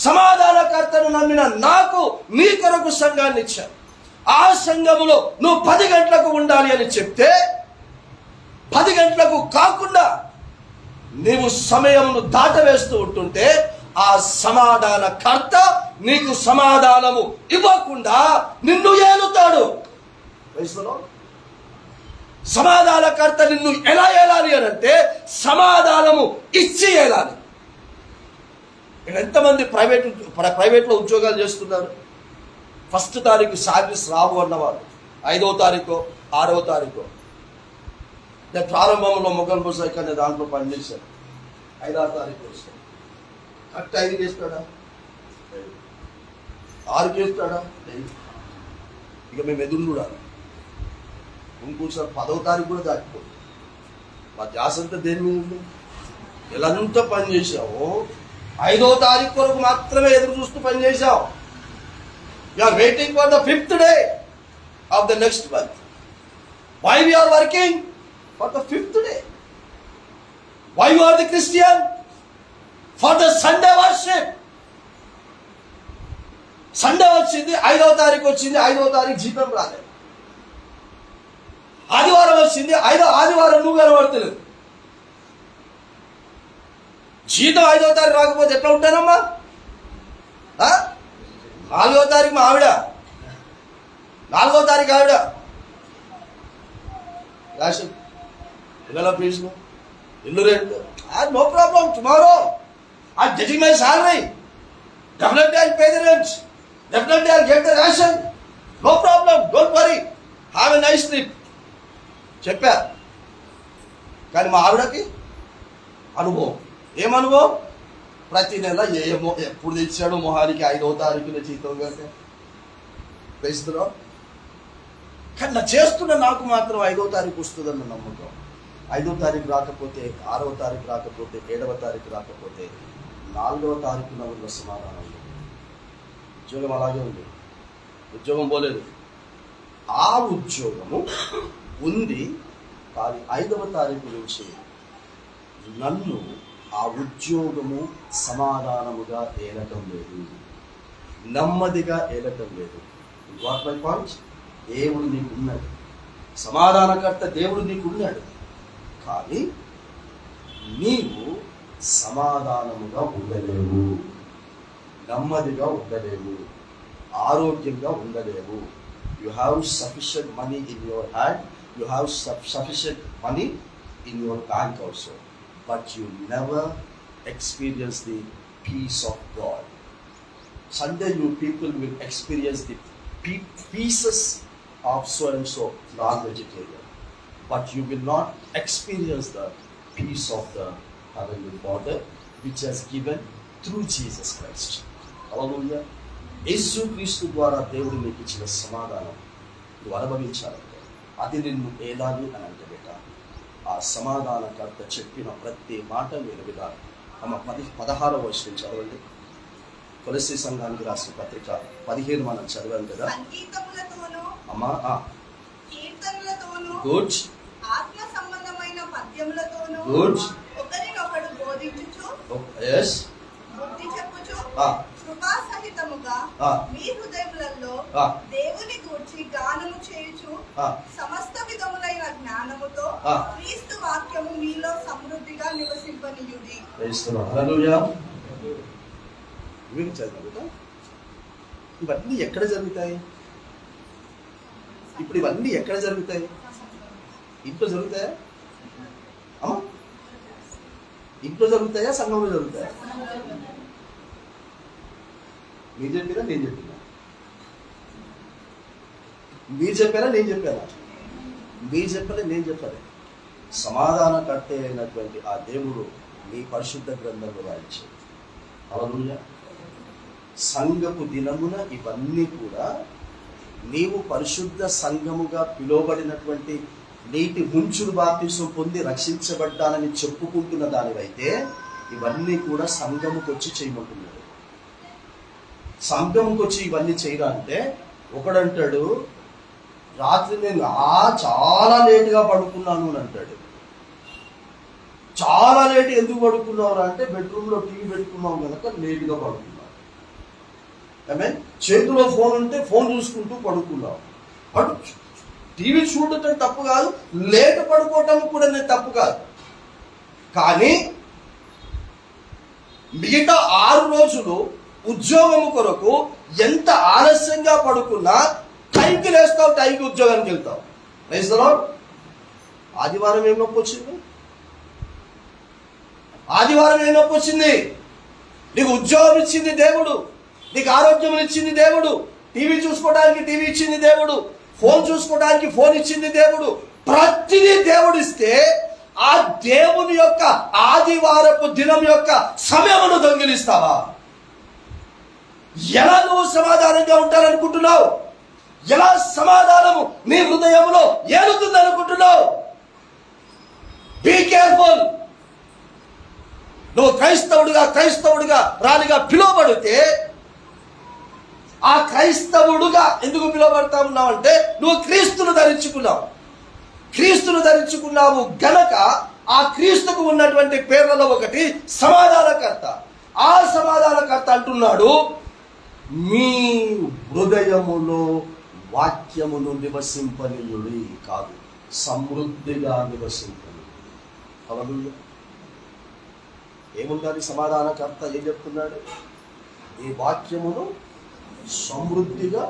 సమాధానకర్తను నమ్మిన నాకు నీ కొరకు సంఘాన్ని ఇచ్చాను. ఆ సంఘములో నువ్వు 10 గంటలకు ఉండాలి అని చెప్తే 10 గంటలకు కాకుండా నీవు సమయమును దాటవేస్తూ ఉంటుంటే ఆ సమాధానకర్త నీకు సమాధానము ఇవ్వకుండా నిన్ను ఏలుతాడు. సమాధానకర్త నిన్ను ఎలా ఏలాలి అని అంటే సమాధానము ఇచ్చి ఏలాలి. ఇక్కడ ఎంతమంది ప్రైవేట్లో ఉద్యోగాలు చేస్తున్నారు? 1వ తారీఖు శాలరీస్ రావు అన్నవారు 5వ తారీఖు 6వ తారీఖు. నేను ప్రారంభంలో మొగల్ బుజాయిక్ అనే దాంట్లో పనిచేశాను. 5వ తారీఖు వస్తాను. కరెక్ట్ 5 చేస్తాడా? 6 చేస్తాడా? ఇక మేము ఎదురు చూడాలి. ఇంకోసారి 10వ తారీఖు కూడా దాటిపోతుంది. మా ధ్యాస అంతా దేని మీద ఉంది? ఎలాంతా పని చేసావు, 5వ తారీఖు వరకు మాత్రమే ఎదురు చూస్తూ పని చేసావు. You are waiting for the 5th day of the next month. Why we are working for the 5th day? Why you are the Christian? For the Sunday worship. Sunday వచ్చింది, 5వ తారీఖు వచ్చింది, 5వ తారీఖు జీతం రాలేదు. ఆదివారం వచ్చింది, 5వ ఆదివారం నువ్వు కనబడతలేదు. జీతం 5వ తారీఖు రాకపోతే ఎట్లా ఉంటానమ్మా? 4వ తారీఖు మా ఆవిడ, 4వ తారీఖు ఆవిడ రాసి పిల్లల ఫీజు, ఇల్లు rent, no problem. Tomorrow I getting my salary, definitely I pay the rent, definitely I get the ration, no problem, don't worry, have a nice trip చెప్పారు. కానీ మా ఆవిడకి అనుభవం. ఏం అనుభవం? ప్రతి నెల ఏమో ఎప్పుడు తెచ్చాడో మొహానికి 5వ తారీఖున జీతం కంటే వేస్తున్నా. కానీ నా చేస్తున్న నాకు మాత్రం 5వ తారీఖు వస్తుందన్న నమ్మకం. 5వ తారీఖు రాకపోతే, 6వ తారీఖు రాకపోతే, 7వ తారీఖు రాకపోతే 4వ తారీఖున ఉన్న సమాధానం. ఉద్యోగం అలాగే ఉంది, ఉద్యోగం పోలేదు. ఆ ఉద్యోగము ఉంది, కానీ 5వ తారీఖు నుంచి నన్ను ఆ ఉద్యోగము సమాధానముగా ఏలటం లేదు, నెమ్మదిగా ఏలటం లేదు. What my point? దేవుడు నీకున్నాడు, సమాధానకర్త దేవుడు నీకున్నాడు, కానీ నీవు సమాధానముగా ఉండలేవు, నెమ్మదిగా ఉండలేవు, ఆరోగ్యంగా ఉండలేవు. You have sufficient money in your hand, you have sufficient money in your bank also, but you never experience the peace of God. Sunday you people will experience the pieces of so and so non-vegetarian, but you will not experience the peace of the Heavenly Father which has given through Jesus Christ. Hallelujah. యేసు క్రీస్తు ద్వారా దేవుడు నీకు ఇచ్చిన సమాధానం నువ్వు అనుభవించాలంటే అది నిన్ను ఏలాలి అని అంటే బిడ్డ, ఆ సమాధానకర్త చెప్పిన ప్రతి మాట మీరు విధానం. అమ్మ 16వ వచనం చదవండి. కొలస్సీ సంఘానికి రాసిన పత్రిక 15 మనం చదివాం కదా అమ్మా. గుడ్. ఆత్మ సంబంధమైన పద్యములతోను గుడ్. ఒకరినొకడు బోధించుచు yes బుద్ధి చెప్పుచు ah కృపాసహిత సహితముగా ఆ. మీ హృదయములలో ఆ. దేవుని గూర్చి గానము చేయుచు ఆ. సమస్త విధములైన జ్ఞానముతో ఆ. క్రీస్తు వాక్యము మీలో సమృద్ధిగా నివసింపనీయుడి. హల్లెలూయా. ఇవి చదువుతా. ఇవన్నీ ఎక్కడ జరుగుతాయి? ఇప్పుడు ఇవన్నీ ఎక్కడ జరుగుతాయి? ఇంట్లో జరుగుతాయా అమ్మా? ఇంట్లో జరుగుతాయా, సంఘంలో జరుగుతాయా? మీరు చెప్పినా నేను చెప్పినా? మీరు చెప్పారా నేను చెప్పారా? మీరు చెప్పలే నేను చెప్పలే. సమాధానకర్త అయినటువంటి ఆ దేవుడు మీ పరిశుద్ధ గ్రంథంలో రాయించాడు. హల్లెలూయా. సంఘపు దినమున ఇవన్నీ కూడా నీవు పరిశుద్ధ సంఘముగా పిలువబడినటువంటి నీటి ముంచుడు బాప్తిసం పొంది రక్షించబడ్డానని చెప్పుకుంటున్న దానివైతే ఇవన్నీ కూడా సంఘముకు వచ్చి చేయమంటున్నాడు. సంఘముకు వచ్చి ఇవన్నీ చేయరా అంటే, ఒకడంటాడు రాత్రి నేను చాలా లేటుగా పడుకున్నాను అని అంటాడు. చాలా లేట్ ఎందుకు పడుకున్నావు అంటే, బెడ్రూమ్లో టీవీ పెట్టుకున్నావు కనుక లేటుగా పడుకున్నావు. చేతిలో ఫోన్ ఉంటే ఫోన్ చూసుకుంటూ పడుకున్నావు. టీవీ చూడటం తప్పు కాదు, లేట్ పడుకోవటం కూడా నేను తప్పు కాదు. కానీ మిగతా 6 రోజులు ఉద్యోగం కొరకు ఎంత ఆలస్యంగా పడుకున్నా టైంకి లేస్తావు, టైంకి ఉద్యోగానికి వెళ్తావు. లేస్తావు. ఆదివారం ఏం నొప్పి వచ్చింది? ఆదివారం ఏం నొప్పి వచ్చింది? నీకు ఉద్యోగం ఇచ్చింది దేవుడు, నీకు ఆరోగ్యం ఇచ్చింది దేవుడు, టీవీ చూసుకోవడానికి టీవీ ఇచ్చింది దేవుడు, ఫోన్ చూసుకోవడానికి ఫోన్ ఇచ్చింది దేవుడు. ప్రతిదీ దేవుడు ఇస్తే ఆ దేవుని యొక్క ఆదివారపు దినం యొక్క సమయమును దొంగిలిస్తావా? ఎలా నువ్వు సమాధానంగా ఉంటారనుకుంటున్నావు? ఎలా సమాధానము నీ హృదయంలో ఏలుతుంది అనుకుంటున్నావు? Be careful. నువ్వు క్రైస్తవుడిగా రాలిగా పిలువబడితే, ఆ క్రైస్తవుడుగా ఎందుకు పిలువబడతా ఉన్నావు అంటే, నువ్వు క్రీస్తును ధరించుకున్నావు గనక ఆ క్రీస్తుకు ఉన్నటువంటి పేర్లలో ఒకటి సమాధానకర్త. ఆ సమాధానకర్త అంటున్నాడు, మీ హృదయములో వాక్యమును నివసింపనీయుడి, కాదు సమృద్ధిగా నివసింపనీయుడి. హల్లెలూయా. ఏముందని సమాధానకర్త ఏం చెప్తున్నాడు? ఈ వాక్యమును సమృద్ధిగా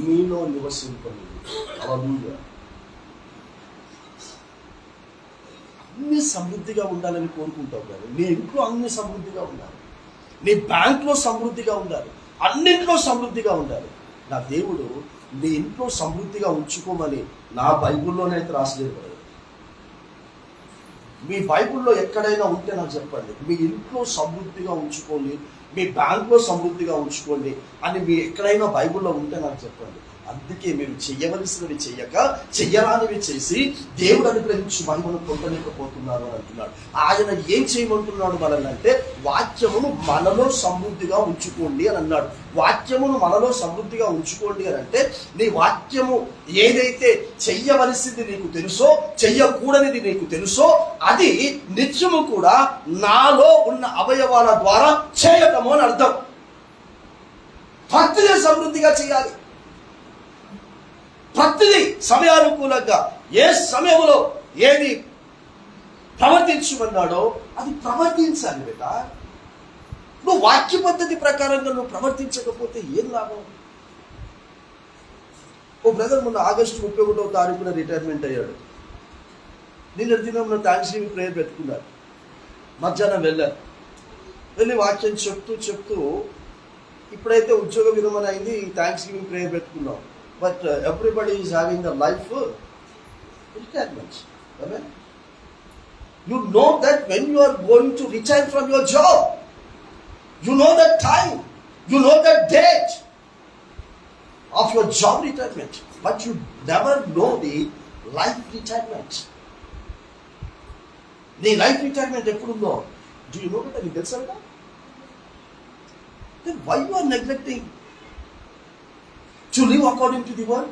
మీలో నివసింపనీయుడి. హల్లెలూయా. అన్ని సమృద్ధిగా ఉండాలని కోరుకుంటావు కానీ నీ ఇంట్లో అన్ని సమృద్ధిగా ఉండాలి, నీ బ్యాంక్లో సమృద్ధిగా ఉండాలి, అన్నింట్లో సమృద్ధిగా ఉండాలి. నా దేవుడు నీ ఇంట్లో సమృద్ధిగా ఉంచుకోమని నా బైబిల్లోనే అయితే రాసలేదు. మీ బైబిల్లో ఎక్కడైనా ఉంటే నాకు చెప్పండి. మీ ఇంట్లో సమృద్ధిగా ఉంచుకోండి, మీ బ్యాంక్లో సమృద్ధిగా ఉంచుకోండి అని మీ ఎక్కడైనా బైబిల్లో ఉంటే నాకు చెప్పండి. అందుకే మీరు చెయ్యవలసినవి చెయ్యక చెయ్యరానివి చేసి దేవుడు అనుగ్రహించి మహిమను పొందలేకపోతున్నారు అని అంటున్నాడు. ఆయన ఏం చేయమంటున్నాడు మనల్ని అంటే, వాక్యమును మనలో సమృద్ధిగా ఉంచుకోండి అని అన్నాడు. వాక్యమును మనలో సమృద్ధిగా ఉంచుకోండి అని అంటే, నీ వాక్యము ఏదైతే చెయ్యవలసింది నీకు తెలుసో, చెయ్యకూడనిది నీకు తెలుసో, అది నిత్యము కూడా నాలో ఉన్న అవయవాల ద్వారా చేయటము అని అర్థం. ప్రతిదీ సమృద్ధిగా చేయాలి, ప్రతిదీ సమయానుకూలంగా, ఏ సమయంలో ఏది ప్రవర్తించమన్నాడో అది ప్రవర్తించాలి. బేట, నువ్వు వాక్య పద్ధతి ప్రకారంగా నువ్వు ప్రవర్తించకపోతే ఏం లాభం? ఓ బ్రదర్ మొన్న ఆగస్టు 31వ తారీఖున రిటైర్మెంట్ అయ్యాడు. నిన్న దినం థ్యాంక్స్ గివింగ్ ప్రేయర్ పెట్టుకున్నారు. మధ్యాహ్నం వెళ్ళి వాక్యం చెప్తూ ఇప్పుడైతే ఉద్యోగ విరమణ అయింది, థ్యాంక్స్ గివింగ్ ప్రేయర్ పెట్టుకున్నాం. But everybody is having the life retirement. Amen. You know that when you are going to retire from your job, you know that time, you know that date of your job retirement, but you never know the life retirement. The life retirement eppudundo, do you know that? Ani telusada? Then why you are neglecting to live according to the word?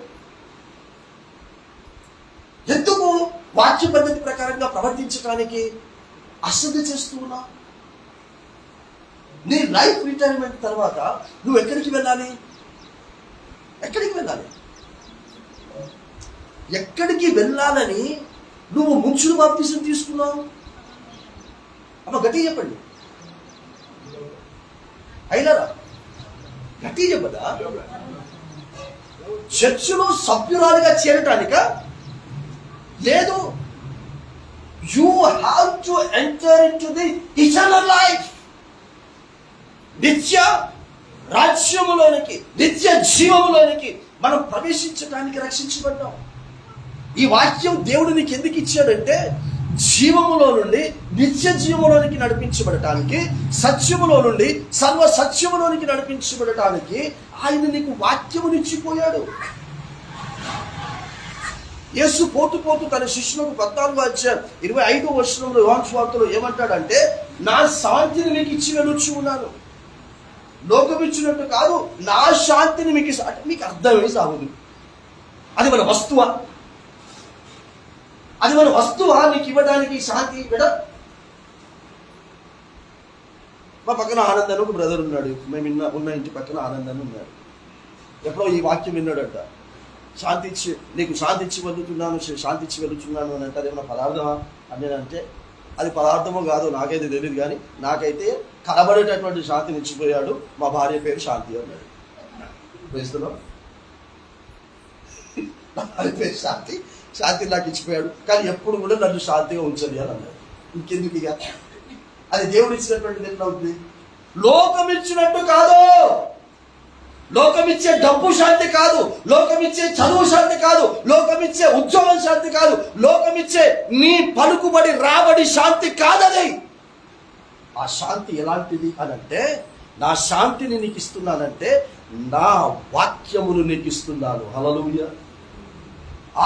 ఎందుకు వాక్య పద్ధతి ప్రకారంగా ప్రవర్తించడానికి అశ్రద్ధ చేస్తూ ఉన్నా? నీ life retirement తర్వాత నువ్వు ఎక్కడికి వెళ్ళాలి? ఎక్కడికి వెళ్ళాలి? ఎక్కడికి వెళ్ళాలని నువ్వు ముంచుడు బాప్తిజం తీసుకున్నావు? అమ్మ గట్టిగా చెప్పండి. అయినారా? గట్టిగా చెప్పదా? చర్చిలో సభ్యురాలుగా చేరటానిక? లేదు. You have to enter in to the eternal life. నిత్య రాజ్యములోనికి, నిత్య జీవములోనికి మనం ప్రవేశించడానికి రక్షించబడ్డాం. ఈ వాక్యం దేవుడు నీకు ఎందుకు ఇచ్చాడంటే జీవములో నుండి నిత్య జీవములోనికి నడిపించబడటానికి, సత్యములో నుండి సర్వ సత్యములోనికి నడిపించబడటానికి ఆయన నీకు వాక్యమునిచ్చిపోయాడు. యేసు పోతూ పోతూ తన శిష్యులకు 14:25 యోహాను సువార్తలో ఏమంటాడంటే, నా శాంతిని మీకు ఇచ్చి వెళ్ళొచ్చు ఉన్నాను, లోకం ఇచ్చినట్టు కాదు, నా శాంతిని మీకు అంటే మీకు అర్థమే సాగుదు. అది మన వస్తువా? అది మన వస్తువా నీకు ఇవ్వడానికి శాంతి? బిడ్డ, మా పక్కన ఆనంద్ అని ఒక బ్రదర్ ఉన్నాడు. మేము ఉన్న ఇంటి పక్కన ఆనంద్ అని ఉన్నాడు. ఎప్పుడో ఈ వాక్యం విన్నాడంట. శాంతి ఇచ్చి, నీకు శాంతి ఇచ్చి వెళ్తున్నాను, శాంతి ఇచ్చి వెళ్తున్నాను అని అంటే అదేమన్నా పదార్థమా అని నేనంటే, అది పదార్థమో కాదో నాకైతే తెలియదు, కానీ నాకైతే కనబడేటటువంటి శాంతిని ఇచ్చిపోయాడు. మా భార్య పేరు శాంతి అన్నాడు. వేస్తున్నాం, నా భార్య పేరు శాంతి, శాంతి నాకు ఇచ్చిపోయాడు, కానీ ఎప్పుడు కూడా నన్ను శాంతిగా ఉంచది అని అన్నాడు. ఇంకెందుకు ఇక? అది దేవుడు ఇచ్చినటువంటిది ఎట్లా అవుతుంది? లోకం ఇచ్చినట్టు కాదు. లోకమిచ్చే డబ్బు శాంతి కాదు, లోకమిచ్చే చదువు శాంతి కాదు, లోకమిచ్చే ఉద్యోగం శాంతి కాదు, లోకమిచ్చే నీ పలుకుబడి రాబడి శాంతి కాదది. ఆ శాంతి ఎలాంటిది అనంటే, నా శాంతిని నీకు ఇస్తున్నానంటే నా వాక్యమును నీకు ఇస్తున్నాను. హల్లెలూయా.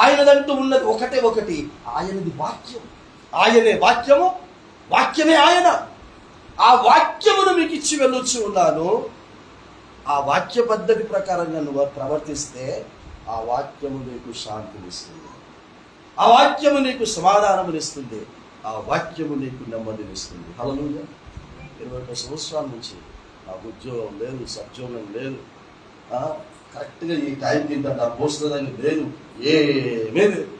ఆయనదంటూ ఉన్నది ఒకటే ఒకటి, ఆయనది వాక్యం. ఆయనే వాక్యము, వాక్యమే ఆయన. ఆ వాక్యమును మీకు ఇచ్చి వెళ్ళొచ్చి ఉన్నాను. ఆ వాక్య పద్ధతి ప్రకారంగా నువ్వు ప్రవర్తిస్తే ఆ వాక్యము నీకు శాంతినిస్తుంది, ఆ వాక్యము నీకు సమాధానమునిస్తుంది, ఆ వాక్యము నీకు నెమ్మదినిస్తుంది. హల్లెలూయా. 21 సంవత్సరాల నుంచి నాకు ఉద్యోగం లేదు, సద్యోగం లేదు, కరెక్ట్గా ఈ టైంకి ఇంత డబ్బు వస్తుందని లేదు, ఏమీ లేదు.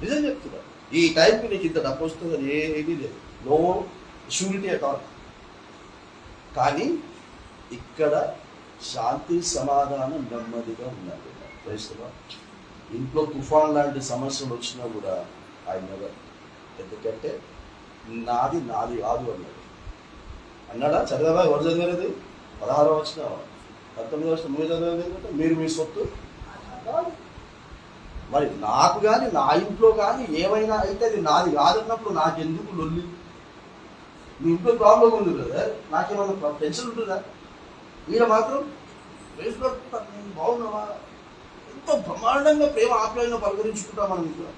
నిజం చెప్తున్నా, ఈ టైంకి నీకు ఇంత డబ్బు వస్తుందని ఏమీ లేదు. No surety at all. కానీ ఇక్కడ శాంతి, సమాధానం, నెమ్మదిగా ఉన్నది. తెలుస్తున్నా, ఇంట్లో తుఫాన్ లాంటి సమస్యలు వచ్చినా కూడా ఆయన ఎందుకంటే నాది నాది కాదు అన్నాడు. అన్నాడా? చదివావా? ఎవరు చదివేది? 16వ వచనం, 19వ వచనం నువ్వే చదివేది ఏంటంటే, మీరు మీ సొత్తు కాదు. మరి నాకు కానీ నా ఇంట్లో కానీ ఏమైనా అయితే అది నాది కాదన్నప్పుడు నాకెందుకు లొల్లి? మీ ఇంట్లో ప్రాబ్లం ఉంది కదా, నాకేమన్నా టెన్షన్ ఉంటుందా? ఈయన మాత్రం బాగున్నావా, ఎంతో బ్రహ్మాండంగా ప్రేమ ఆప్యాయంగా పలకరించుకుంటాం మనం. ఇంట్లో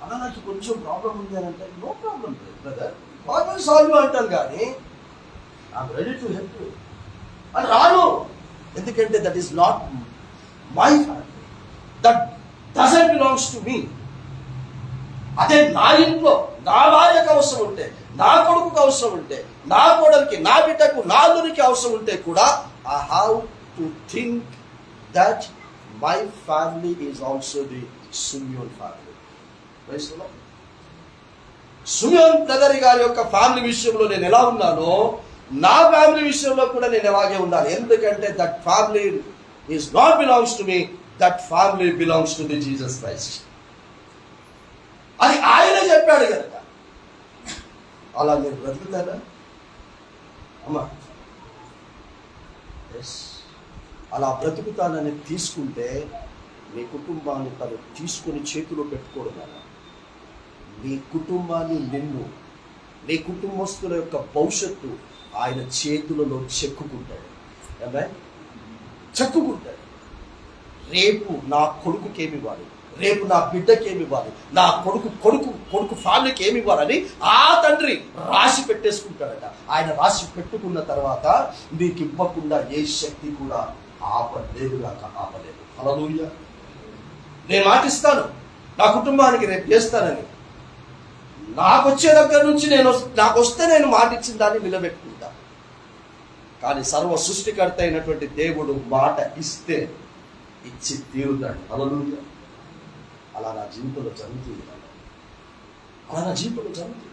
అలా నాకు కొంచెం ప్రాబ్లం ఉంది అని అంటే, no problem brother, problem solve అంటాను, కానీ I'm ready to help you అని రాను. ఎందుకంటే that is not my family, that doesn't belongs to me. అదే నా ఇంట్లో నా భార్యకు అవసరం ఉంటే, నా కొడుకుకు అవసరం ఉంటే, నా కోడలికి, నా బిడ్డకు, నా అల్లునికి అవసరం ఉంటే కూడా I have to think that my family is also the Simeon family. Praise the Lord. Simeon brother గారి యొక్క ఫ్యామిలీ విషయంలో నేను ఎలా ఉన్నానో, నా ఫ్యామిలీ విషయంలో కూడా నేను అలాగే ఉండాలి. ఎందుకంటే that family is not belongs to me, that family belongs to the Jesus Christ. అది ఆయనే చెప్పాడు కనుక అలా నేను బ్రతుకుతానా అమ్మా? అలా బ్రతుకుతానని తీసుకుంటే నీ కుటుంబాన్ని తను తీసుకొని చేతిలో పెట్టుకోవడం వల్ల నీ కుటుంబాన్ని, నిన్ను, నీ కుటుంబస్తుల యొక్క భవిష్యత్తు ఆయన చేతులలో చెక్కుకుంటాడు. చెక్కుకుంటాడు. రేపు నా కొడుకుకి ఏమి ఇవ్వాలి, రేపు నా బిడ్డకి ఏమి ఇవ్వాలి, నా కొడుకు ఫ్యామిలీకి ఏమి ఇవ్వాలని ఆ తండ్రి రాసి పెట్టేసుకుంటాడట. ఆయన రాసి పెట్టుకున్న తర్వాత నీకు ఇవ్వకుండా ఏ శక్తి కూడా ఆపలేదు. హల్లెలూయా. నేను మాటిస్తాను, నా కుటుంబానికి రేపు చేస్తానని. నాకు వచ్చే దగ్గర నుంచి నాకు వస్తే నేను మాట ఇచ్చిన దాన్ని నిలబెట్టుకుంటా. కానీ సర్వ సృష్టికర్త అయినటువంటి దేవుడు మాట ఇస్తే ఇచ్చి తీరుతాడు. హల్లెలూయా. అలా నా జీవితంలో జరుగుతుంది. అలా నా జీవితంలో జరుగుతుంది.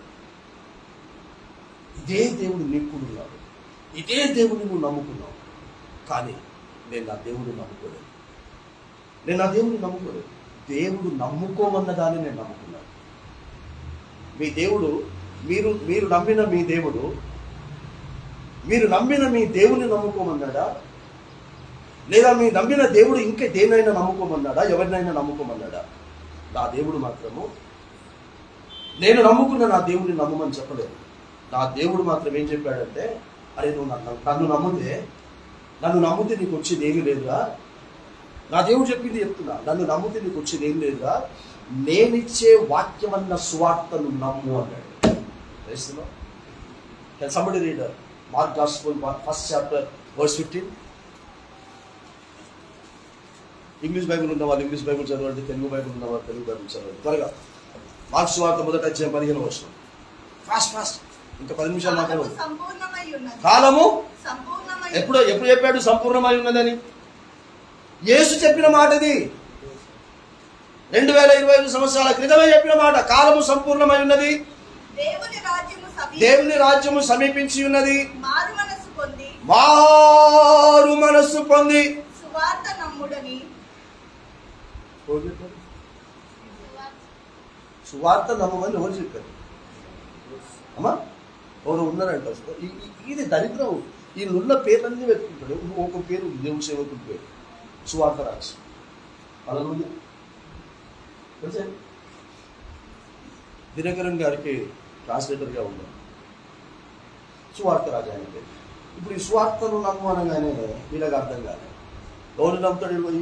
ఇదే దేవుడు నీకున్నాడు, ఇదే దేవుడిని నువ్వు నమ్ముకున్నావు. కానీ నేను నా దేవుడిని నమ్ముకోలేదు. దేవుడు నమ్ముకోమన్న దాన్ని నేను నమ్ముకున్నాను. మీ దేవుడు మీరు నమ్మిన మీ దేవుడిని నమ్ముకోమన్నాడా, లేదా మీ నమ్మిన దేవుడు ఇంకా దేనైనా నమ్ముకోమన్నాడా, ఎవరినైనా నమ్ముకోమన్నాడా? నా దేవుడు మాత్రము నేను నమ్ముకున్న నా దేవుడిని నమ్మమని చెప్పలేదు. నా దేవుడు మాత్రం ఏం చెప్పాడంటే, అరే నువ్వు నన్ను నమ్మితే నీకు వచ్చేది ఏమీ లేదురా. నా దేవుడు చెప్పింది చెప్తున్నా, నన్ను నమ్మితే నీకు వచ్చేది ఏమీ లేదురా, నేనిచ్చే వాక్యమన్న సువార్తను నమ్ము అన్నాడు. Can somebody read Mark Gospel, first chapter, verse 15? English Bible ఉన్నవాళ్ళు ఇంగ్లీష్ బైబిల్ చదవండి, తెలుగు బైబిల్ ఉన్నవాళ్ళు తెలుగు బైబిల్ చదవండి. త్వరగా మార్క్స్ సువార్త 1వ అధ్యాయం 15వ వచనం. ఫాస్ట్ ఇంకా 10 నిమిషాలు మాత్రమే. కాలము ఎప్పుడు చెప్పాడు సంపూర్ణమై ఉన్నదని? యేసు చెప్పిన మాట ఇది. 2025 సంవత్సరాల క్రితమే చెప్పిన మాట. కాలము సంపూర్ణమై ఉన్నది, దేవుని రాజ్యము సమీపించి ఉన్నది, మారు మనస్సు పొంది సువార్త నమ్ముడని. సువార్త నమ్మమని ఎవరు చెప్పారు అమ్మా? ఎవరు ఉన్నారంట? ఇది దరిద్రం. ఈ నున్న పేర్లన్నీ వెతుకుంటాడు. ఒక పేరు దేవుని సేవకుడి పేరు సువార్త రాజు. అలా దినకరన్ గారికి ట్రాన్స్లేటర్గా ఉన్నాడు సువార్త రాజు ఆయన పేరు. ఇప్పుడు ఈ సువార్తను నమ్ము అనగానే వీళ్ళకి అర్థం కాదు. ఎవరు నమ్ముతాడు? పోయి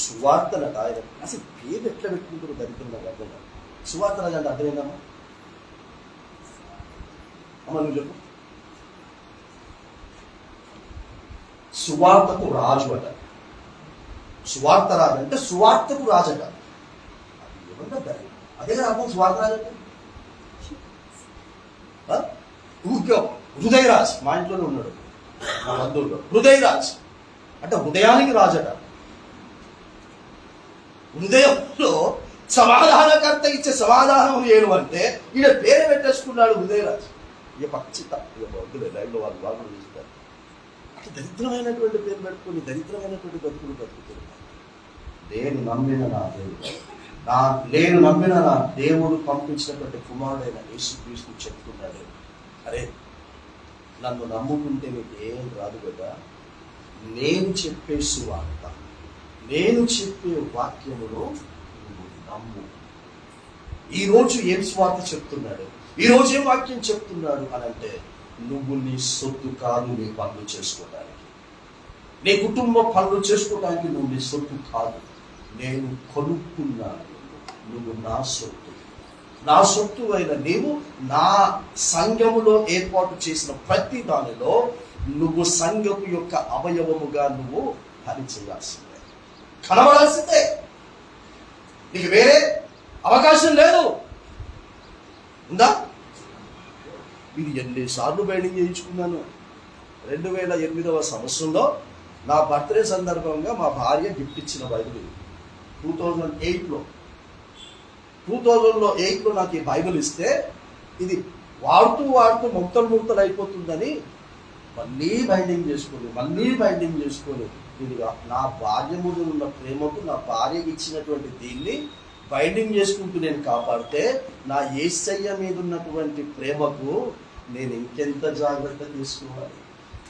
సువార్తనట ఆయన. అసలు పేరు ఎట్లా పెట్టుకుంటారు దరిద్రం నాకు అర్థం కాదు. సువార్త రాజు అంటే అర్థమైందమ్మా? అమ్మ నువ్వు చెప్పు. సువార్తకు రాజు అట. సువార్త రాజు అంటే సువార్తకు రాజు అట. అది ఏమన్నా అదే కదా అర్థం సువార్త రాజు అంటే. హృదయరాజ్ మా ఇంట్లోనే ఉన్నాడు, మా బంధువుల్లో. హృదయరాజ్ అంటే హృదయానికి రాజట. హృదయంలో సమాధానకర్త ఇచ్చే సమాధానం ఏను అంటే ఈయన పేరు పెట్టేసుకున్నాడు హృదయరాజ్. ఇక పచ్చిత ఇక బౌద్ధులే లైవ్లో వాళ్ళు కూడా చూస్తారు. అట్లా దరిద్రమైనటువంటి పేరు పెట్టుకుని దరిద్రమైనటువంటి బతుకులు బతుకుతున్నారు. నేను నమ్మిన నా దేవుడు పంపించినటువంటి కుమారుడైన యేసుక్రీస్తు చెప్తున్నాడు, అరే నన్ను నమ్ముకుంటే నీకు ఏం రాదు కదా. నేను చెప్పే సువార్త, నేను చెప్పే వాక్యమును నమ్ము. ఈరోజు ఏం స్వార్థ చెప్తున్నాడు, ఈరోజు ఏం వాక్యం చెప్తున్నాడు అని అంటే, నువ్వు నీ సొత్తు కాదు నీ పనులు చేసుకోవడానికి, నీ కుటుంబ పనులు చేసుకోవడానికి నువ్వు నీ సొత్తు కాదు. నేను కొనుక్కున్నాను, నువ్వు నా సొత్తు అయిన నీవు నా సంఘములో ఏర్పాటు చేసిన ప్రతి దానిలో నువ్వు సంఘము యొక్క అవయవముగా నువ్వు పని చేయాల్సిందే, కనబడాల్సిందే. నీకు వేరే అవకాశం లేదు. ఉందా? ఇది ఎన్నిసార్లు బైండింగ్ చేయించుకున్నాను. 2008వ సంవత్సరంలో నా బర్త్డే సందర్భంగా మా భార్య గిఫ్ట్ ఇచ్చిన బైబిల్. 2008లో నాకు ఈ బైబిల్ ఇస్తే ఇది వాడుతూ ముక్తలు అయిపోతుందని మళ్ళీ బైండింగ్ చేసుకొని ఇది నా భార్య మీద ఉన్న ప్రేమకు, నా భార్యకి ఇచ్చినటువంటి దీన్ని బైండింగ్ చేసుకుంటూ నేను కాపాడితే, నా యేసయ్య మీద ఉన్నటువంటి ప్రేమకు నేను ఇంకెంత జాగ్రత్త తీసుకోవాలి.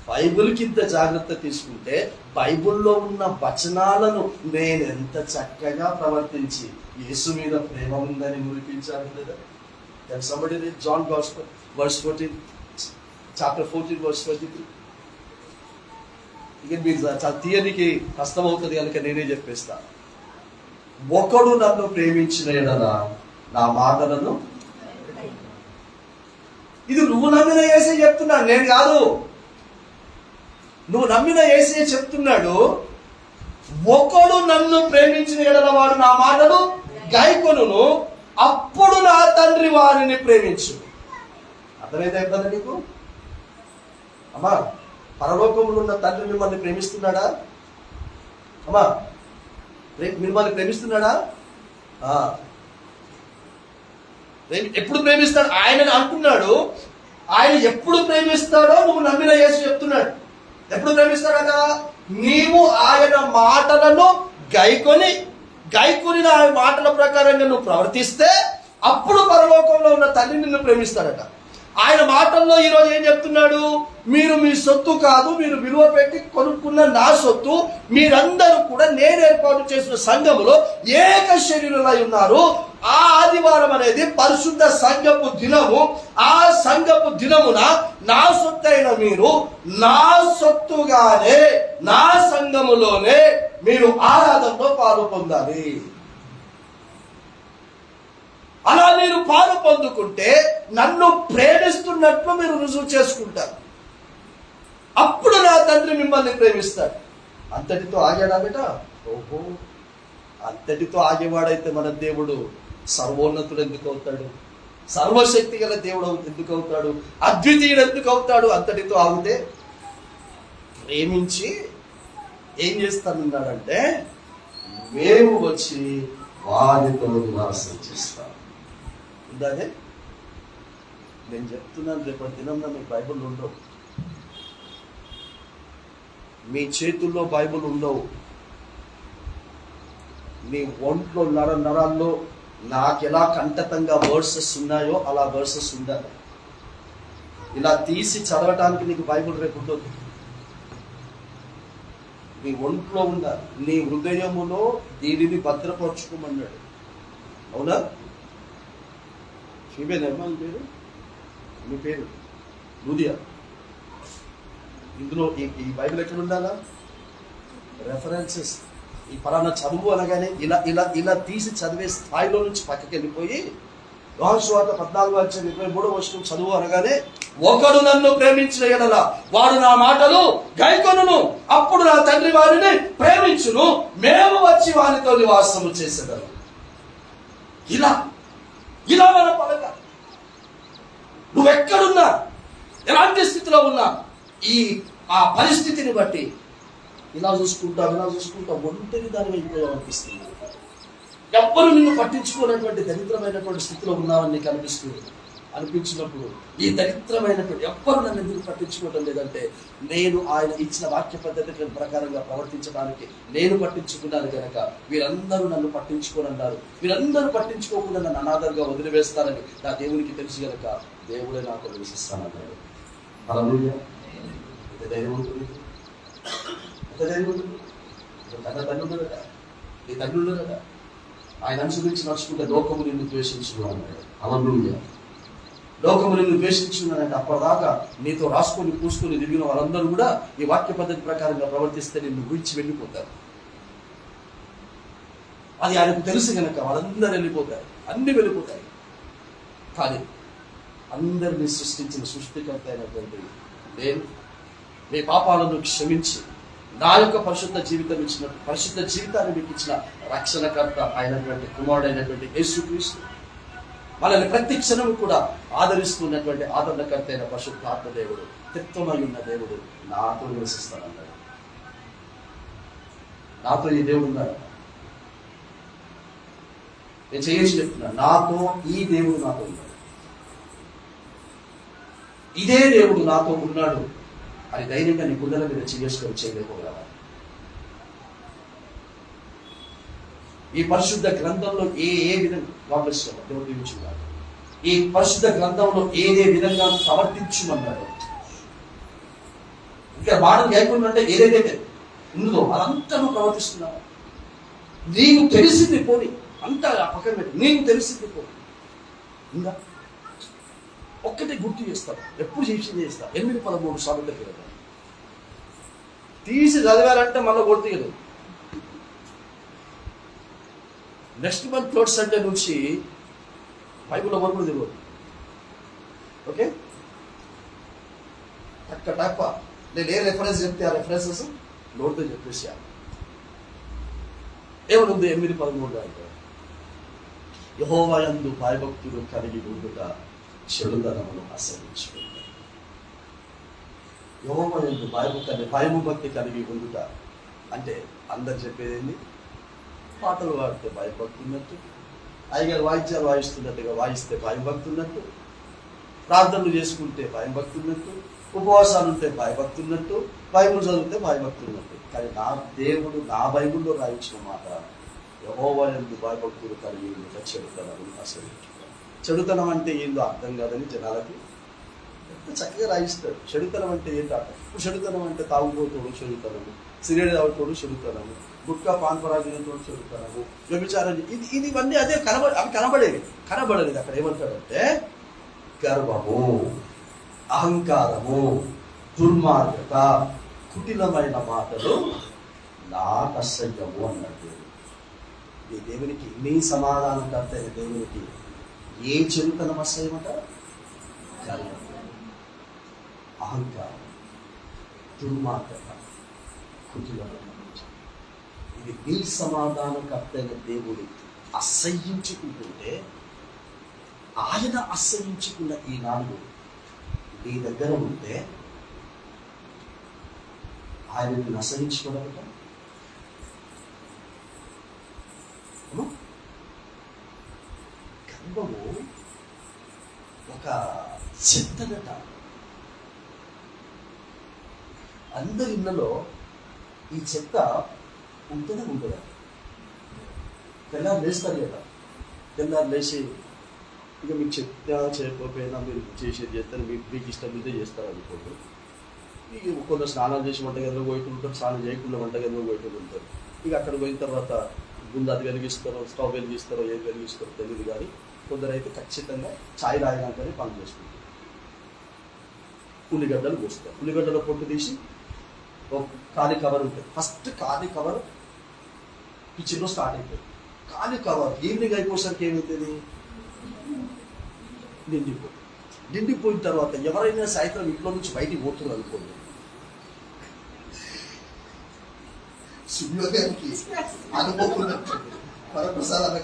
బైబిల్కి ఇంత జాగ్రత్త తీసుకుంటే బైబిల్లో ఉన్న వచనాలను నేను ఎంత చక్కగా ప్రవర్తించి యేసు మీద ప్రేమ ఉందని మురిపించాను లేదా? Somebody read John Gospel, verse 14, chapter 14, verse 23. ఇక మీరు చాలా తీయనికి కష్టమవుతుంది కనుక నేనే చెప్పేస్తా. ఒకడు నన్ను ప్రేమించిన యెడల నా మాటలను, ఇది నువ్వు నమ్మిన యేసే చెప్తున్నాడు, నేను కాదు. నువ్వు నమ్మిన యేసే చెప్తున్నాడు, ఒకడు నన్ను ప్రేమించిన యెడల వాడు నా మాటలు గైకొనును, అప్పుడు నా తండ్రి వారిని ప్రేమించు. అర్థమైతే కదా నీకు? అమ్మా, పరలోకంలో ఉన్న తండ్రి మిమ్మల్ని ప్రేమిస్తున్నాడా? అమ్మా, మిమ్మల్ని ప్రేమిస్తున్నాడా? ఎప్పుడు ప్రేమిస్తాడు? ఆయన అంటున్నాడు, ఆయన ఎప్పుడు ప్రేమిస్తాడో నువ్వు నమ్మిన యేసు చెప్తున్నాడు. ఎప్పుడు ప్రేమిస్తాడట? నీవు ఆయన మాటలను గైకొని ఆ మాటల ప్రకారంగా నువ్వు ప్రవర్తిస్తే అప్పుడు పరలోకంలో ఉన్న తండ్రి నిన్ను ప్రేమిస్తాడట. ఆయన మాటల్లో ఈరోజు ఏం చెప్తున్నాడు? మీరు మీ సొత్తు కాదు, మీరు విలువ పెట్టి కొనుక్కున్న నా సొత్తు, మీరందరూ కూడా నేను ఏర్పాటు చేసిన సంఘములో ఏక శరీరులై ఉన్నారు. ఆ ఆదివారం అనేది పరిశుద్ధ సంఘపు దినము. ఆ సంఘపు దినమున నా సొత్తైన మీరు నా సొత్తుగానే నా సంఘములోనే మీరు ఆరాధనలో పాలు పొందాలి. అలా మీరు పాలు పొందుకుంటే నన్ను ప్రేమిస్తున్నట్లు మీరు రుజువు చేసుకుంటారు. అప్పుడు నా తండ్రి మిమ్మల్ని ప్రేమిస్తాడు. అంతటితో ఆగాడా బేట? ఓహో, అంతటితో ఆగేవాడైతే మన దేవుడు సర్వోన్నతుడు ఎందుకు అవుతాడు? సర్వశక్తి గల దేవుడు ఎందుకు అవుతాడు? అద్వితీయుడు ఎందుకు అవుతాడు? అంతటితో ఆగితే ప్రేమించి ఏం చేస్తానన్నాడంటే, మేము వచ్చి వారితో నివాసం చేస్తాం. ఉందానే నేను చెప్తున్నాను, రేపటి దినం మీకు బైబుల్ ఉండవు, మీ చేతుల్లో బైబుల్ ఉండవు. మీ ఒంట్లో నరాల్లో నాకు ఎలా కంటతంగా వర్సెస్ ఉన్నాయో అలా వర్సెస్ ఉండాలి. ఇలా తీసి చదవటానికి నీకు బైబుల్ రేపు ఉండదు. నీ ఒంట్లో ఉండాలి. నీ హృదయములో దీనిని భద్రపరచుకోమన్నాడు. అవునా? చూపేదమ్మా పేరు, మీ పేరు లూదియా. ఇందులో ఈ బైబిల్ ఎక్కడ ఉండాలా? రెఫరెన్సెస్. ఈ పలానా చదువు అనగానే ఇలా ఇలా ఇలా తీసి చదివే స్థాయిలో నుంచి పక్కకి వెళ్ళిపోయి యోహాను సువార్త 14:23 చదువు అనగానే, ఒకడు నన్ను ప్రేమించిన యెడల వాడు నా మాటలు గైకొనును, అప్పుడు నా తండ్రి వారిని ప్రేమించును, మేము వచ్చి వారితో నివాసము చేసేదాము. ఇలా ఇలా మన పలక. నువ్వెక్కడున్నా, ఎలాంటి స్థితిలో ఉన్నా, ఆ పరిస్థితిని బట్టి ఇలా చూసుకుంటా ఒంటరి దాని వెళ్ళిపోయావు అనిపిస్తుంది. ఎవ్వరు నిన్ను పట్టించుకోనటువంటి దరిద్రమైనటువంటి స్థితిలో ఉన్నావని నీకు అనిపించినప్పుడు, ఈ దరిద్రమైనటువంటి ఎవ్వరు నన్ను ఎందుకు పట్టించుకోవడం లేదంటే, నేను ఆయన ఇచ్చిన వాక్య పద్ధతి ప్రకారంగా ప్రవర్తించడానికి నేను పట్టించుకున్నాను కనుక వీరందరూ నన్ను పట్టించుకోనన్నారు. వీరందరూ పట్టించుకోకుండా నన్ను అనాథంగా వదిలివేస్తారని నా దేవునికి తెలుసు కనుక దేవుడే నాకు విశ్వసిస్తానన్నాడు. హల్లెలూయా. ధైర్యం ఉంటుంది, నీ తండ్రులు కదా ఆయన అనుసరించి నడుచుకుంటే లోకము నిన్ను ద్వేషించును అన్నాడు. హల్లెలూయా. లోకము నిన్ను ద్వేషించున్నానంటే అప్పటిదాకా నీతో రాసుకొని పూసుకొని తిరిగిన వాళ్ళందరూ కూడా ఈ వాక్య పద్ధతి ప్రకారంగా ప్రవర్తిస్తే నిన్ను ఊహించి వెళ్ళిపోతారు. అది ఆయనకు తెలుసు కనుక వాళ్ళందరూ వెళ్ళిపోతారు, అన్ని వెళ్ళిపోతాయి. కానీ అందరినీ సృష్టించిన సృష్టికర్త అయినటువంటి నేను మీ పాపాలను క్షమించి నా యొక్క పరిశుద్ధ జీవితాన్ని మీకు ఇచ్చిన రక్షణకర్త అయినటువంటి కుమారుడైనటువంటి యేసుక్రీస్తు, మనల్ని ప్రతి క్షణం కూడా ఆదరిస్తున్నటువంటి ఆదరణకర్త అయిన పరిశుద్ధాత్మ దేవుడు, త్రిత్వమై ఉన్న దేవుడు నాతో నివసిస్తానన్నాడు. నాతో ఈ దేవుడు ఉన్నాడు. నేను చేసి చెప్తున్నా, నాతో ఈ దేవుడు నాతో ఉన్నాడు. ఇదే దేవుడు నాతో ఉన్నాడు అని ధైర్యంగా నీ గుండెల మీద చేసుకొని చేయలేకపోగలవా? ఈ పరిశుద్ధ గ్రంథంలో ఏ విధంగా దేవుడు ఈ పరిశుద్ధ గ్రంథంలో ఏదే విధంగా ప్రవర్తించమన్నాడు. ఇక్కడ మాటలు లేకుండా ఏదైతే ఉందో అదంతా నువ్వు ప్రవర్తిస్తున్నావు. నీకు తెలిసింది పోని అంతా పక్కన పెట్టి, నీకు తెలిసింది పోని ఇంకా ఒక్కటే గుర్తు చేస్తాను, ఎప్పుడు చేస్తా 8-13 సార్లు దగ్గర తీసి చదివారంటే మళ్ళీ కొడుతుంది. నెక్స్ట్ మంత్ 3rd సండే నుంచి బైబుల్లో వరకు తెలియదు. ఓకే, టక్క నేను ఏ రెఫరెన్స్ చెప్తే ఆ రెఫరెన్సెస్ నోట్తో చెప్పేసాను. ఏమనుంది 8-13 యెహోవా యందు భయభక్తులు కలిగి ఉండుట చెడుదనమును అసహించుకుంటారు. యెహోవా యందు భయము భక్తి కలిగి ఉండుట అంటే అందరు చెప్పేది ఏంది? పాటలు పాడితే భయభక్తి ఉన్నట్టు, అయ్యగారు వాయిద్యాలు వాయిస్తున్నట్టుగా వాయిస్తే భయభక్తి ఉన్నట్టు, ప్రార్థనలు చేసుకుంటే భయభక్తి ఉన్నట్టు, ఉపవాసాలు ఉంటే భయభక్తి ఉన్నట్టు, బైబిల్ చదివితే భయభక్తి ఉన్నట్టు. కానీ నా దేవుడు నా బైబిల్లో రాయించిన మాట యెహోవా యందు భయభక్తులు కలిగి ఉండుట చెడుతనమును అసహించుకుంటారు. చెడుతనం అంటే ఏందో అర్థం కాదని జనాలకి ఎంత చక్కగా రాయిస్తాడు. చెడుతనం అంటే ఏంటో అర్థం. ఇప్పుడు చెడుతనం అంటే తాగుబోతోడు చెడుతనము, సిగరెట్ తాగుతోడు చెడుతనము, గుట్కా పాన్పరాగినతోడు చెడుతనము, వ్యభిచారం, ఇది ఇవన్నీ అదే అవి కనబడేది. అక్కడ ఏమంటాడంటే గర్వము, అహంకారము, దుర్మార్గత, కుటిలమైన మాటలు నాకు అసహ్యము అన్నట్టు. ఈ దేవునికి నీ సమాధానకర్త అయిన దేవునికి ఏ చెడుతనం అసహ్యమట? గర్వం, అహంకారం, దుర్మార్గత, కుటిలమైన మాట. ఇది నీ సమాధానకర్త అయిన దేవుడు అసహ్యించుకుంటుంటే ఆయన అసహించుకున్న ఈ నాలుగు నీ దగ్గర ఉంటే ఆయనను అసహించుకోవడం గర్వము ఒక చెత్తనట. అందరి ఇళ్ళలో ఈ చెత్త ఉంటుందా ఉంటుందా? తెల్లారు లేస్తారు కదా, తెల్లారు లేచి ఇక మీకు చెప్తా చేయకపోయినా మీరు చేసేది చేస్తారు, మీకు ఇష్టం మీదే చేస్తారు అనుకోండి. ఇక కొందరు స్నానాలు చేసి వంటగదిలో పోయితుంటారు, స్నానం చేయకుండా వంటగదిలో పోయితుంటారు. ఇక అక్కడ పోయిన తర్వాత ముందు అది వెలిగిస్తారో, స్టవ్ వెలిగిస్తారో, ఏది వెలిగిస్తారో తెలియదు. కానీ కొందరు అయితే ఖచ్చితంగా ఛాయ్ రాయడానికని పని చేసుకుంటారు. ఉల్లిగడ్డలు పోస్తారు, ఉల్లిగడ్డలో పొట్టు తీసి ఒక ఖాళీ కవర్ ఉంటుంది. ఫస్ట్ ఖాళీ కవర్ కిచెన్లో స్టార్ట్ అవుతుంది. ఖాళీ కవర్ ఈవినింగ్ అయిపోసరికి ఏమవుతుంది? నిండిపోయిన తర్వాత ఎవరైనా సాయంత్రం ఇంట్లో నుంచి బయటికి పోతున్నారు అనుకోండి, సుయోగానికి అనుకోకున్నట్టు వరప్రసాదాన్ని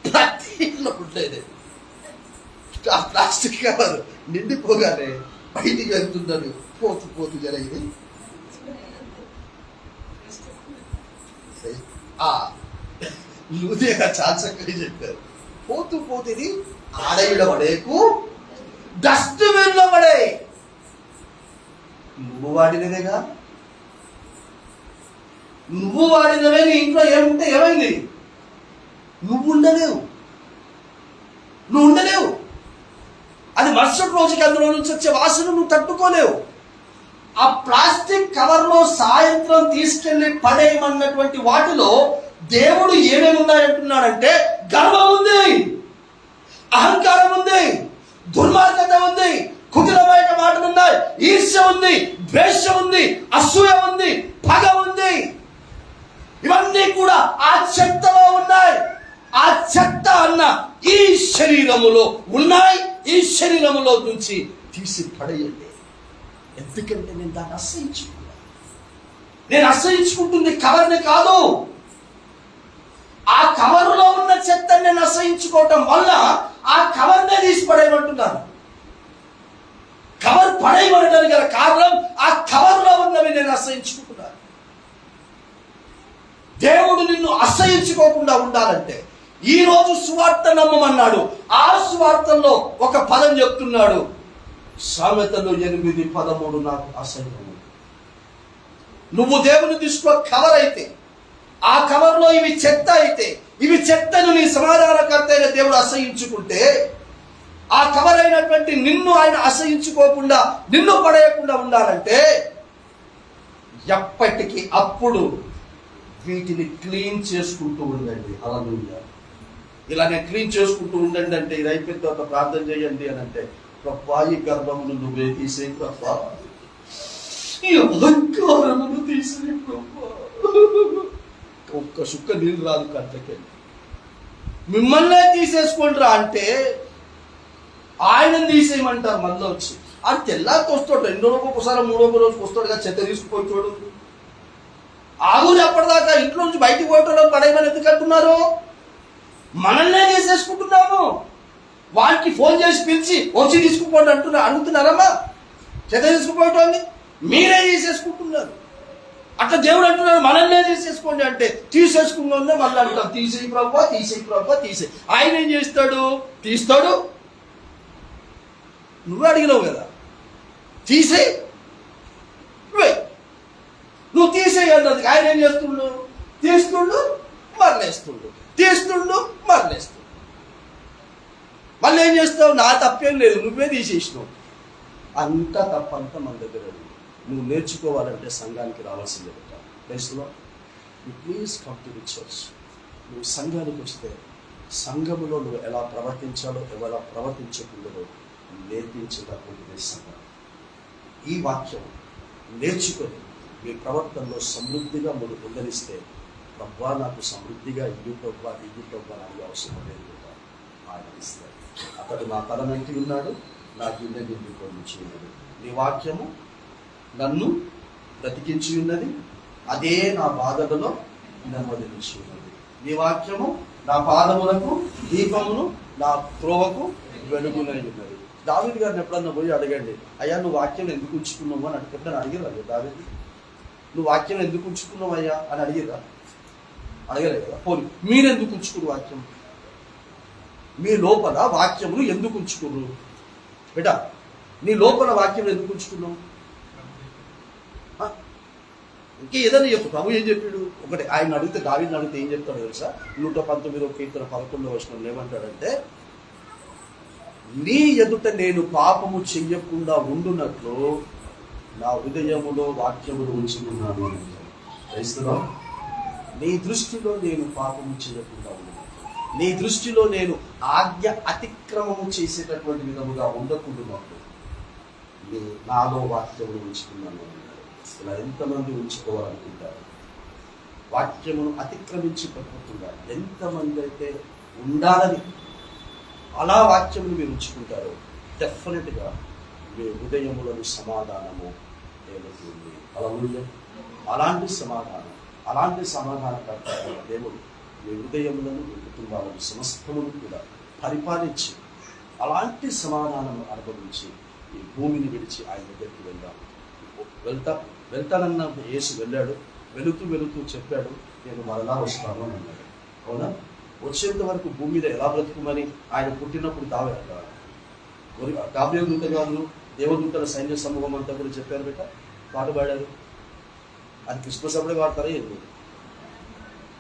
ప్రతి ఇంట్లో ఉండేది. ఆ ప్లాస్టిక్ కవర్ నిండిపోగానే బయటికి వెళ్తున్నాడు, పోతూ జరిగింది. లూదిగా చాలా చక్కగా చెప్పారు. పోతూ ఇది ఆడయిలో పడేకు, డస్ట్బిన్ లో పడే. నువ్వు వాడినదేగా, నువ్వు వాడినవే నీ ఇంట్లో ఏముంటే ఏమైంది? నువ్వు ఉండలేవు. అది మరుసటి రోజుకి అందులో నుంచి వచ్చే వాసన నువ్వు తట్టుకోలేవు. ఆ ప్లాస్టిక్ కవర్లో సాయంత్రం తీసుకెళ్లి పడేయమన్నటువంటి వాటిలో దేవుడు ఏమేమి ఉన్నాయంటున్నాడంటే గర్వం ఉంది, అహంకారం ఉంది, దుర్మార్గత ఉంది, కుటిలమైన మాటలు ఉన్నాయి, ఈర్ష్య ఉంది, ద్వేషం ఉంది, అసూయ ఉంది, పగ ఉంది. ఇవన్నీ కూడా ఆ చెత్తలో ఉన్నాయి. ఆ చెత్త అన్న ఈ శరీరములో ఉన్నాయి. ఈ శరీరములో నుంచి తీసి పడేయండి. ఎందుకంటే నేను దాన్ని అసహించుకున్నాను. నేను అసహించుకుంటుంది కవర్ని కాదు, ఆ కవర్లో ఉన్న చెత్తని నేను అసహించుకోవటం వల్ల ఆ కవర్నే తీసి పడేయమంటున్నాను. కవర్ పడేయమనడానికి గల కారణం ఆ కవర్లో ఉన్నవి నేను అసహించుకుంటున్నాను. దేవుడు నిన్ను అసహించుకోకుండా ఉండాలంటే ఈ రోజు సువార్త నమ్మమన్నాడు. ఆ సువార్తల్లో ఒక పదం చెప్తున్నాడు, సామెతలు 8:13 నాకు అసహ్యం. నువ్వు దేవుని దృష్టిలో కవర్ అయితే, ఆ కవర్లో ఇవి చెత్త అయితే, ఇవి చెత్తను నీ సమాధానకర్త అయిన దేవుడు అసహించుకుంటే, ఆ కవర్ అయినటువంటి నిన్ను ఆయన అసహించుకోకుండా, నిన్ను పడేయకుండా ఉండాలంటే ఎప్పటికీ అప్పుడు వీటిని క్లీన్ చేసుకుంటూ ఉండండి. హల్లెలూయా. ఇలా నేను క్లీన్ చేసుకుంటూ ఉండండి అంటే, ఇది అయిపోయిన తర్వాత ప్రార్థన చేయండి అని అంటే, ప్రభువా ఈ గర్భమును నువ్వే తీసే ప్రభువా, ఈ అహంకారమును తీసే ప్రభువా. ఒక్క సుక్క నీళ్ళు రాదు కంటకి. మిమ్మల్నే తీసేసుకుంటారా అంటే ఆయనను తీసేయమంటారు. మనలో వచ్చి అది తెల్లారితో వస్తాడు, 2 రోజులకు ఒకసారి 3వ రోజుకి వస్తాడు కదా, చెత్త తీసుకుపోయి చూడు. ఆగురు ఎప్పటిదాకా ఇంట్లో నుంచి బయటికి పోయటం పడేయమని ఎందుకు అంటున్నారు? మనల్నే చేసేసుకుంటున్నాము. వాటి వారికి ఫోన్ చేసి పిలిచి వచ్చి తీసుకుపోండి అడుగుతున్నారమ్మా? చేత తీసుకుపోయేటోని మీరే తీసేసుకుంటున్నారు. అట్లా దేవుడు అంటున్నారు మనల్నే తీసేసుకోండి అంటే తీసేసుకున్నా మళ్ళీ అంటాం తీసేయి ప్రభు, తీసేయి ప్రభు, తీసేయి. ఆయన ఏం చేస్తాడు? తీస్తాడు. నువ్వు అడిగినావు కదా, తీసేయి నువ్వు తీసేయి అన్నది. ఆయన ఏం చేస్తుండు? తీస్తుండు మరలేస్తుండు, తీస్తుండు మరలేస్తుండు. మళ్ళీ ఏం చేస్తావు? నా తప్పేం లేదు, నువ్వే తీసేసినావు. అంతా తప్పంతా మన దగ్గర ఉంది. నువ్వు నేర్చుకోవాలంటే సంఘానికి రావాల్సిందే కదా. ప్లేస్లో you please come to the church. నువ్వు సంఘానికి వస్తే సంఘములో నువ్వు ఎలా ప్రవర్తించాలో ఎలా ప్రవర్తించకూడదో నేర్పించేటటువంటిది సంఘం. ఈ వాక్యం నేర్చుకొని మీ ప్రవర్తనలో సమృద్ధిగా మీరు పొందనిస్తే ప్రభా నాకు సమృద్ధిగా ఇల్లు ప్రభా ఇల్లు ప్రభా అనే అవసరం లేదు కదా. ఆయన ఇస్తాడు. అతడు నా తల వెంటి ఉన్నాడు, నా గిన్నె నింపుకొని ఉన్నది. నీ వాక్యము నన్ను బ్రతికించి ఉన్నది, అదే నా బాధలలో నెమ్మదించి ఉన్నది. నీ వాక్యము నా పాదములకు దీపమును, నా త్రోవకు వెలుగునై ఉన్నది. దావీదు గారిని ఎప్పుడన్నా పోయి అడగండి, అయ్యా నువ్వు వాక్యం ఎందుకు ఉంచుకున్నావు అని ఎప్పుడన్నా అడిగారు అయ్యా దావీదు? నువ్వు వాక్యం ఎందుకు ఉంచుకున్నావు అయ్యా అని అడిగిరా? అడగలేదు కదా. పోనీ మీరెందుకు ఉంచుకున్నారు వాక్యం? మీ లోపల వాక్యమును ఎందుకు ఉంచుకున్నారు బేటా? నీ లోపల వాక్యం ఎందుకు ఉంచుకున్నావు? ఇంకే ఏదైనా చెప్పు. ప్రభు ఏం చెప్పాడు? ఒకటి ఆయన అడిగితే, దావీదుని అడిగితే ఏం చెప్తాడు తెలుసా? 119 కీర్తన 11వ వచనంలో ఏమంటాడంటే, నీ ఎదుట నేను పాపము చెయ్యకుండా ఉండునట్లు నా హృదయములో వాక్యములు ఉంచుకున్నాను. క్రైస్తవ, నీ దృష్టిలో నేను పాపము చేయకుండా ఉన్నాను. నీ దృష్టిలో నేను ఆజ్ఞ అతిక్రమము చేసేటటువంటి విధముగా ఉండకుండానప్పుడు నాలో వాక్యములు ఉంచుకున్నాను. ఇలా ఎంతమంది ఉంచుకోవాలనుకుంటారు? వాక్యమును అతిక్రమించి పట్టుకుంటా ఎంతమంది అయితే ఉండాలని అలా వాక్యమును మీరు ఉంచుకుంటారో డెఫినెట్గా మీ హృదయములను సమాధానము ఏమవుతుంది. అలాంటి సమాధానకర్త దేవుడు మీ హృదయములను, మీ కుటుంబాలను, సమస్తమును కూడా పరిపాలించి అలాంటి సమాధానం అనుభవించి ఈ భూమిని విడిచి ఆయన దగ్గరికి వెళ్తానన్న యేసు వెళ్ళాడు. వెళుతూ చెప్పాడు, నేను మరలా వస్తాను అని అన్నాడు. అవునా? వచ్చేంత వరకు భూమి మీద ఎలా బ్రతుకుమని ఆయన పుట్టినప్పుడు గాబ్రియలు దూత గారు దేవదూతల సైన్య సమూహం అంతా కూడా చెప్పారు బేట, పాట పాడారు. అది క్రిస్మస్ అప్పుడే వాడతారా? ఎందుకు?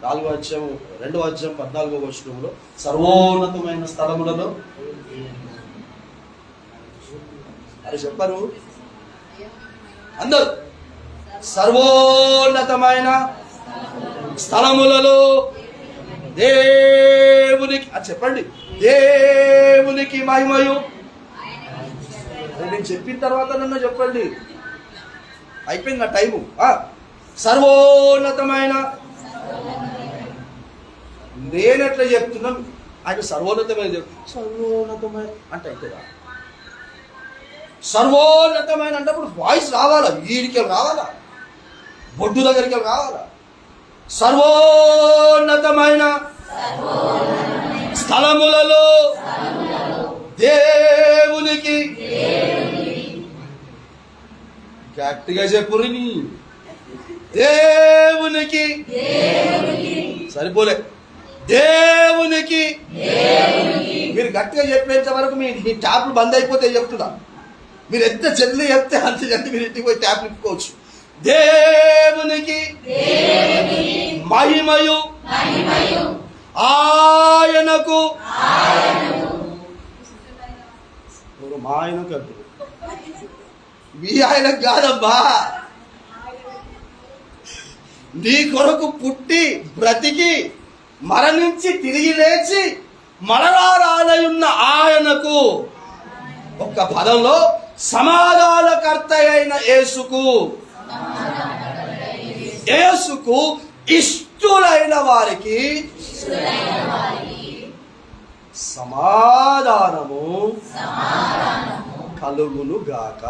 2వ అధ్యాయం 14వ వచనంలో సర్వోన్నతమైన స్థలములలో అది చెప్పారు అందరూ. సర్వోన్నతమైన స్థలములలో దేవునికి అది చెప్పండి, దేవునికి మహిమయు. నేను చెప్పిన తర్వాత నన్ను చెప్పండి, అయిపోయింది నా టైము. సర్వోన్నతమైన, నేనెట్లా చెప్తున్నాను? ఆయన సర్వోన్నతమైన సర్వోన్నతమైన అంటే అవుతుందా? సర్వోన్నతమైన అంటే వాయిస్ రావాలా, వీడికి రావాలా, బొడ్డు దగ్గరికి రావాలా. సర్వోన్నతమైన స్థలములలో దేవునికి, గట్టిగా చెప్పురు, దేవునికి సరిపోలే, దేవునికి. మీరు గట్టిగా చెప్పేంత వరకు మీ ట్యాప్లు బంద్ అయిపోతే చెప్తున్నా. మీరు ఎంత జల్దీ చెప్తే అంత జల్దీ మీరు ఇంటికి పోయి ట్యాప్లు ఇప్పుకోవచ్చు. దేవునికి మహిమయు ఆయనకు, మా ఆయనకు అంటారు, మీ ఆయనకు కాదమ్మా, నీ కొరకు పుట్టి బ్రతికి మరణించి తిరిగి లేచి మరలా రానయున్న ఆయనకు, ఒక్క పదంలో సమాధానకర్త అయిన యేసుకు ఇష్టులైన వారికి సమాధానము కలుగును గాక.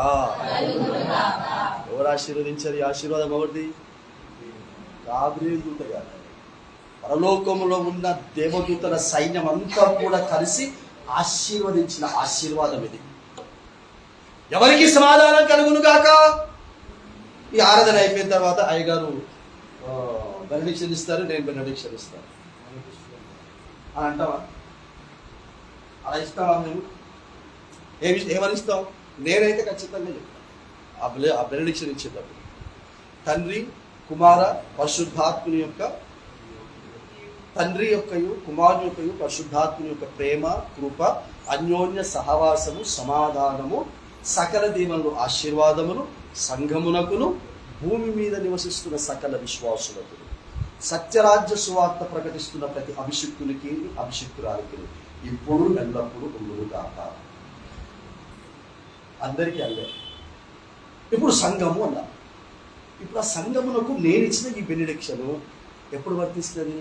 ఎవరు ఆశీర్వదించారు? ఈ ఆశీర్వాదం ఎవరిది? గాబ్రియలు దూత గారు. పరలోకములో ఉన్న దేవదూతల సైన్యం అంతా కూడా కలిసి ఆశీర్వదించిన ఆశీర్వాదం ఇది. ఎవరికి సమాధానం కలుగును గాక. ఈ ఆరాధన అయిపోయిన తర్వాత అయ్యగారు బెనడిక్షన్ ఇస్తారు, నేను బెనడిక్షన్ ఇస్తాను అని అంటావా? అలా ఇస్తావా? మేము ఏమని ఇస్తాం? నేనైతే ఖచ్చితంగా చెప్తాను ఆ బెనడిక్షన్ ఇచ్చేటప్పుడు తండ్రి కుమార పరిశుద్ధాత్ముని యొక్క తండ్రి యొక్కయు కుమారుని యొక్కయు పరిశుద్ధాత్ముని యొక్క ప్రేమ కృప అన్యోన్య సహవాసము సమాధానము సకల దీవెనలు ఆశీర్వాదములు సంఘమునకును భూమి మీద నివసిస్తున్న సకల విశ్వాసులకు సత్యరాజ్య సువార్త ప్రకటిస్తున్న ప్రతి అభిషిక్తునికి అభిషిక్తురానికి ఇప్పుడు ఎల్లప్పుడూ ఉండును గాక. అందరికీ అల్లే. ఇప్పుడు సంఘము అన్నా. ఇప్పుడు ఆ సంఘమునకు నేను ఇచ్చిన ఈ బెనిడిక్షన్ ఎప్పుడు వర్తిస్తుంది?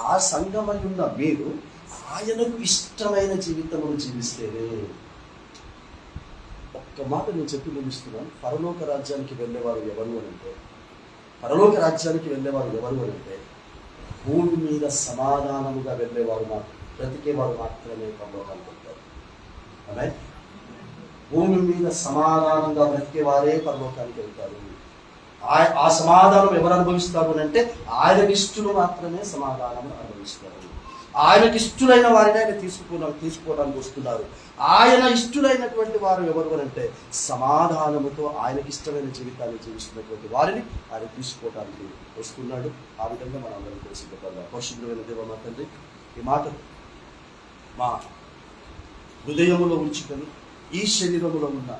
ఆ సంఘమై ఉన్న మీరు ఆయనకు ఇష్టమైన జీవితమును జీవిస్తేనే. ఒక్క మాట నేను చెప్పి ముగిస్తున్నాను. పరలోక రాజ్యానికి వెళ్ళేవారు ఎవరు అని అంటే భూమి మీద సమాధానముగా వెళ్ళేవారు బ్రతికేవారు మాత్రమే పరలోకానికి వెళ్తారు. అదే భూమి మీద సమాధానంగా బ్రతికేవారే పరలోకానికి వెళ్తారు. ఆ సమాధానం ఎవరు అనుభవిస్తారు అని అంటే ఆయనకి ఇష్టలు మాత్రమే సమాధానం అనుభవిస్తారు. ఆయనకి ఇష్టలైన వారిని ఆయన తీసుకోవడానికి వస్తున్నారు. ఆయన ఇష్టలైనటువంటి వారు ఎవరు అని అంటే సమాధానముతో ఆయనకి ఇష్టమైన జీవితాన్ని జీవిస్తున్నటువంటి వారిని ఆయన తీసుకోవడానికి వస్తున్నాడు. ఆ విధంగా మనం అందరం తెలిసి పరిశుద్ధమైన దేవ మా తండ్రి, ఈ మాటలు మా హృదయములో ఉంచుకొని ఈ శరీరములో ఉన్న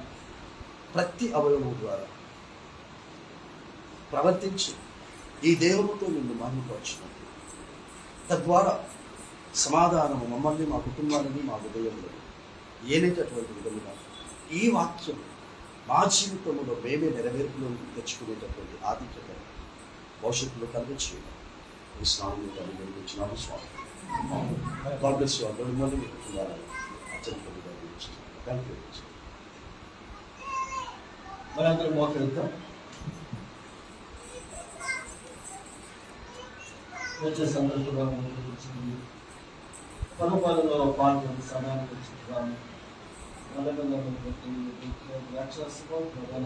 ప్రతి అవయవము ద్వారా ప్రవర్తించి ఈ దేహముతో నిన్ను మహిమపరచున్నట్టు తద్వారా సమాధానము మమ్మల్ని మా కుటుంబాలని మా హృదయంలో ఏనేటటువంటి విధముగా ఈ వాక్యం మా జీవితంలో మేమే నెరవేర్పులో తెచ్చుకునేటటువంటి ఆధిక్యత భవిష్యత్తులో కలిగించేయాలి. ఈ స్నానం కలిగించినాము స్వామి. God bless you all. మిమ్మల్ని మీ కుటుంబాలను అత్యంతంగా దీవించున్నాను. Thank you. మనందరం మోకరిద్దాం. వచ్చే సందర్భంగా పనుపాలలో పాల్గొని సమయాన్ని తెచ్చుకున్నాము. నల్లగొండ రాక్షసు ప్రధాన